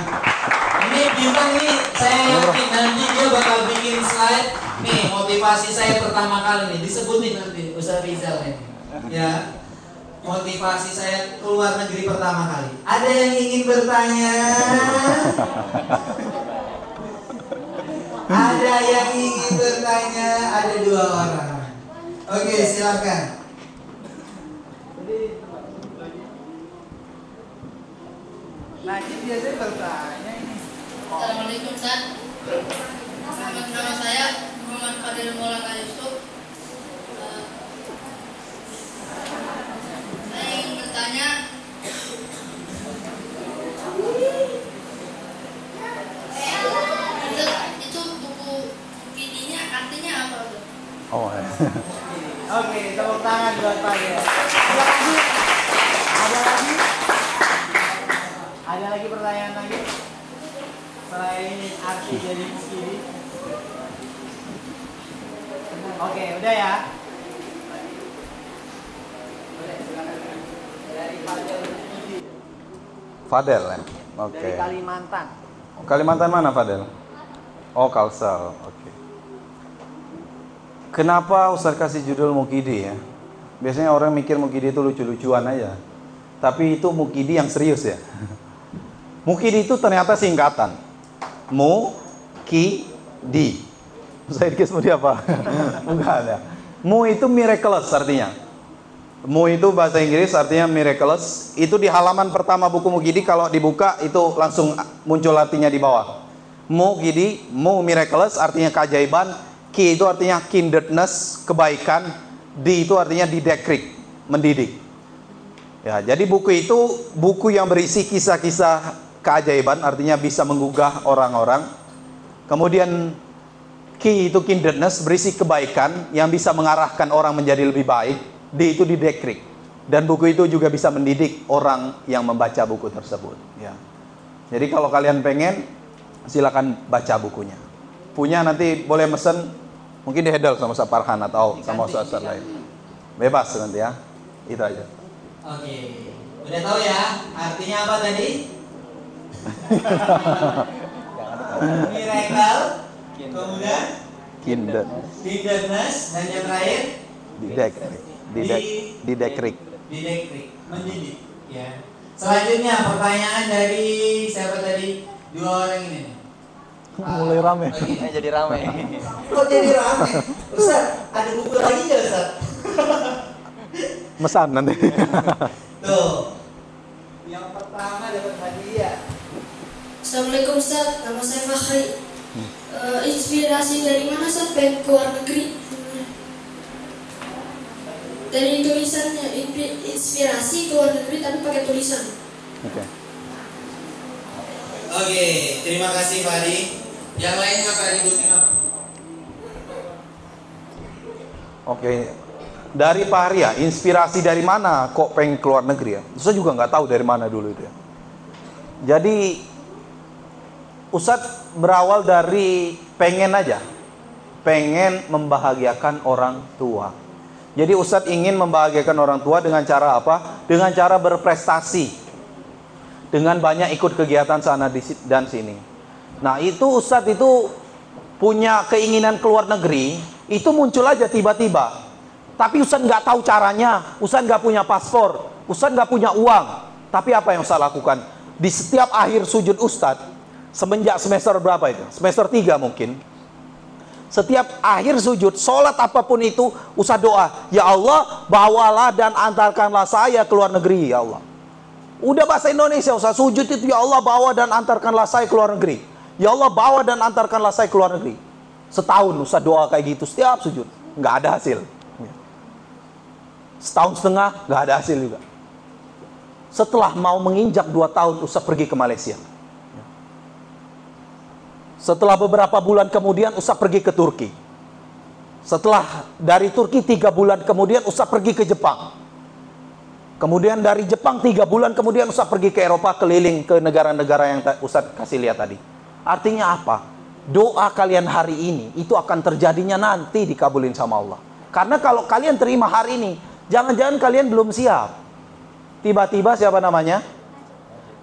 Ini Bintang ini saya yakin nanti dia bakal bikin slide. Nih motivasi saya pertama kali nih disebutin nanti Ustaz Rizal ini. Ya. Motivasi saya keluar negeri pertama kali. Ada yang ingin bertanya? Ada yang ingin bertanya? Ada 2 orang. Oke, silakan. Najib biasanya bertanya ini. Assalamualaikum Ustaz. Nama saya Muhammad Fadil Maulana Yusuf. Saya ingin bertanya, itu buku PD-nya artinya apa? Oh, ya. Oke, tepuk tangan buat Fadil. Ada lagi? Ada lagi? Ada lagi pertanyaan lagi? Selain arti dari buku ini. Oke, udah ya. Dari Fadil. Fadel ya. Oke. Dari Kalimantan. Kalimantan mana Fadel? Oh, Kalsel. Oke. Kenapa Ustaz kasih judul Mukidi ya? Biasanya orang mikir Mukidi itu lucu-lucuan aja. Tapi itu Mukidi yang serius ya. Mukidi itu ternyata singkatan. Mu-ki-di. Saya dikis mau apa? Bukan ya. Mu itu miraculous artinya. Mu itu bahasa Inggris artinya miraculous. Itu di halaman pertama buku Mukidi, kalau dibuka itu langsung muncul artinya di bawah. Mukidi, mu miraculous artinya keajaiban. Ki itu artinya kindredness, kebaikan. Di itu artinya didekrik, mendidik. Ya, jadi buku itu buku yang berisi kisah-kisah keajaiban, artinya bisa menggugah orang-orang. Kemudian ki itu kindredness, berisi kebaikan yang bisa mengarahkan orang menjadi lebih baik. D itu didekrik, dan buku itu juga bisa mendidik orang yang membaca buku tersebut. Ya. Jadi kalau kalian pengen, silakan baca bukunya. Punya nanti boleh mesen, mungkin di Hedel sama Ustaz Farhan atau sama Ustaz lain. Bebas nanti ya. Itu aja. Oke, udah tahu ya artinya apa tadi? Miracle, kemudian kindredness, dan yang terakhir didekrik. Didekrik, mendidik. Ya. Selanjutnya pertanyaan dari siapa tadi? 2 orang ini. Mulai rame. Jadi rame. Kok jadi rame? Ustaz, ada buku lagi nggak Ustaz? Mesan nanti. Tuh. Yang pertama dapat hadiah. Assalamualaikum Ustaz, nama saya Fakhri. Inspirasi dari mana Ustaz pengen ke luar negeri? Dari tulisannya, inspirasi ke luar negeri tapi pakai tulisan. Oke. Oke, terima kasih Fadi. Yang lainnya apa, ributin apa? Oke. Dari Pak Arya, inspirasi dari mana kok pengen keluar negeri ya? Ustadz juga nggak tahu dari mana dulu itu ya. Jadi Ustadz berawal dari pengen aja, pengen membahagiakan orang tua. Jadi Ustadz ingin membahagiakan orang tua dengan cara apa? Dengan cara berprestasi, dengan banyak ikut kegiatan sana dan sini. Nah itu Ustadz itu punya keinginan keluar negeri, itu muncul aja tiba-tiba. Tapi Ustadz nggak tahu caranya, Ustadz nggak punya paspor, Ustadz nggak punya uang. Tapi apa yang Ustadz lakukan? Di setiap akhir sujud Ustadz, semenjak semester berapa itu? Semester 3 mungkin. Setiap akhir sujud, sholat apapun itu, Ustadz doa, ya Allah, bawalah dan antarkanlah saya ke luar negeri, ya Allah. Udah bahasa Indonesia, Ustadz sujud itu, ya Allah, bawa dan antarkanlah saya ke luar negeri. Ya Allah, bawa dan antarkanlah saya ke luar negeri. Setahun Ustadz doa kayak gitu, setiap sujud. Nggak ada hasil. Setahun setengah nggak ada hasil juga. Setelah mau menginjak 2 tahun Ustadz pergi ke Malaysia. Setelah beberapa bulan kemudian Ustadz pergi ke Turki. Setelah dari Turki 3 bulan kemudian Ustadz pergi ke Jepang. Kemudian dari Jepang 3 bulan kemudian Ustadz pergi ke Eropa, keliling ke negara-negara yang Ustadz kasih lihat tadi. Artinya apa? Doa kalian hari ini itu akan terjadinya nanti dikabulin sama Allah. Karena kalau kalian terima hari ini, jangan-jangan kalian belum siap. Tiba-tiba siapa namanya?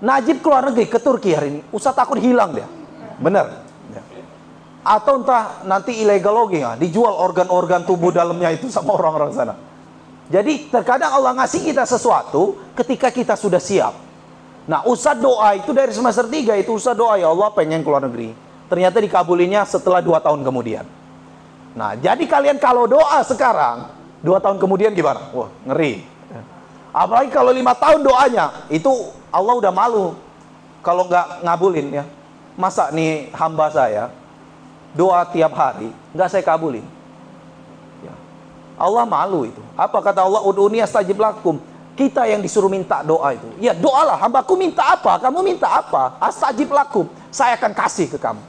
Najib keluar negeri ke Turki hari ini. Ustadz takut hilang dia. Benar. Atau entah nanti illegal logging, dijual organ-organ tubuh dalamnya itu sama orang-orang sana. Jadi terkadang Allah ngasih kita sesuatu ketika kita sudah siap. Nah Ustadz doa itu dari semester 3 itu Ustadz doa, ya Allah pengen keluar negeri. Ternyata dikabulinya setelah 2 tahun kemudian. Nah jadi kalian kalau doa sekarang 2 tahun kemudian gimana? Wah ngeri. Apalagi kalau 5 tahun doanya, itu Allah udah malu kalau nggak ngabulin ya. Masa nih hamba saya doa tiap hari nggak saya kabulin? Ya. Allah malu itu. Apa kata Allah? Ud'uni astajib lakum. Kita yang disuruh minta doa itu. Ya doalah, hambaku minta apa? Kamu minta apa? Astajib lakum. Saya akan kasih ke kamu.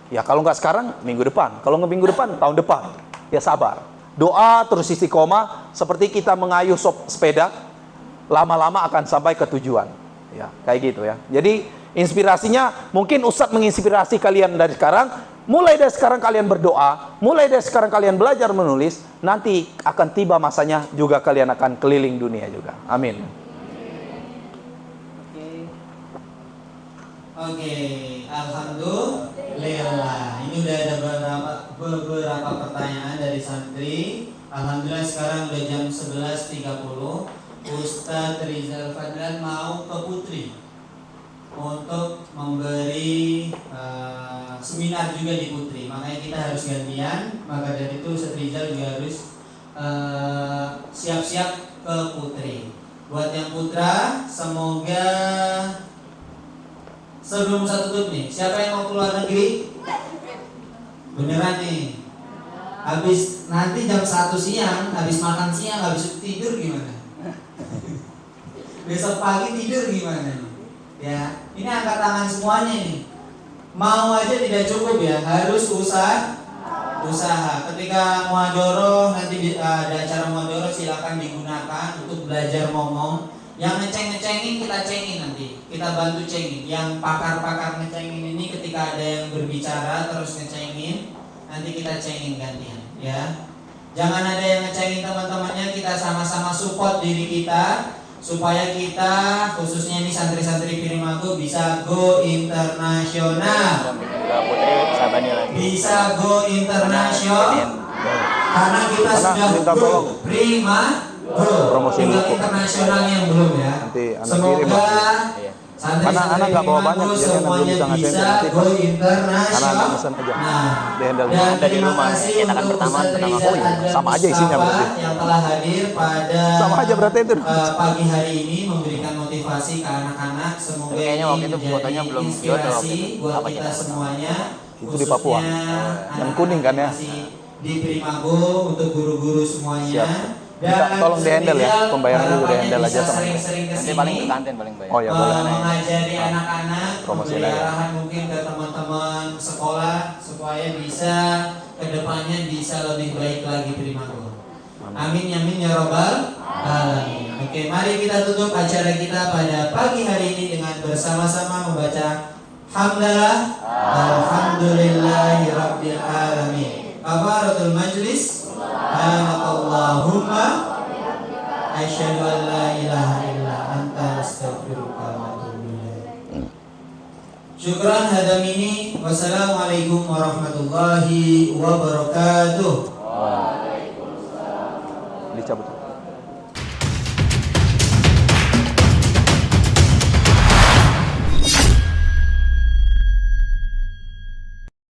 Ya kalau nggak sekarang, minggu depan. Kalau nggak minggu depan, tahun depan. Ya sabar. Doa terus istiqomah, seperti kita mengayuh sepeda, lama-lama akan sampai ke tujuan. Ya, kayak gitu ya. Jadi inspirasinya mungkin Ustadz menginspirasi kalian dari sekarang. Mulai dari sekarang kalian berdoa, mulai dari sekarang kalian belajar menulis, nanti akan tiba masanya juga kalian akan keliling dunia juga. Amin. Oke, alhamdulillah. Ini udah ada beberapa pertanyaan dari santri. Alhamdulillah sekarang udah jam 11.30. Ustadz Rizal Fadlan mau ke Putri untuk memberi seminar juga di Putri. Makanya kita harus gantian. Maka dari itu Ustadz Rizal juga harus siap-siap ke Putri. Buat yang putra, semoga sebelum Ustadz tutup nih, siapa yang mau keluar negeri? Beneran nih. Habis nanti jam 1 siang, habis makan siang, habis tidur gimana? Besok pagi tidur gimana nih? Ya, ini angkat tangan semuanya nih. Mau aja tidak cukup ya, harus usaha. Ketika muadoroh nanti ada acara muadoroh, silakan digunakan untuk belajar ngomong. Yang ngecengin kita cengin nanti, kita bantu cengin. Yang pakar-pakar ngecengin ini ketika ada yang berbicara terus ngecengin, nanti kita cengin gantian, ya. Jangan ada yang ngecengin teman-temannya, kita sama-sama support diri kita supaya kita khususnya ini santri-santri Pirimago bisa go internasional. Bisa go internasional. Karena kita sudah go Primago. Tinggal internasional yang belum ya. Semoga anak-anak nggak bawa banyak, semuanya bisa go internasional. Dan terima kasih untuk Ustadz Rizal sama aja isinya berarti. Yang telah hadir pada sama aja berarti itu. Pagi hari ini memberikan motivasi ke anak-anak. Semoga ini menjadi inspirasi buat kita semuanya. Itu di Papua, yang kuning kan ya. Di Primago untuk guru-guru semuanya. Dan tolong di-handle ya, pembayaran juga di-handle aja sama. Sering-sering ke sini. Paling ke kantin paling banyak. Oh ya boleh. Mengajari anak-anak, memberi arahan mungkin ke teman-teman sekolah supaya bisa kedepannya bisa lebih baik lagi Primago. Amin amin ya robbal alamin. Oke, mari kita tutup acara kita pada pagi hari ini dengan bersama-sama membaca hamdalah alhamdulillahi rabbil alamin. Kafaratul majlis. Subhanakallahumma asyhadu an la ilaha illa anta astaghfiruka wa atubu ilaik. Syukran hadamini. Wassalamualaikum warahmatullahi wabarakatuh. Dicabut.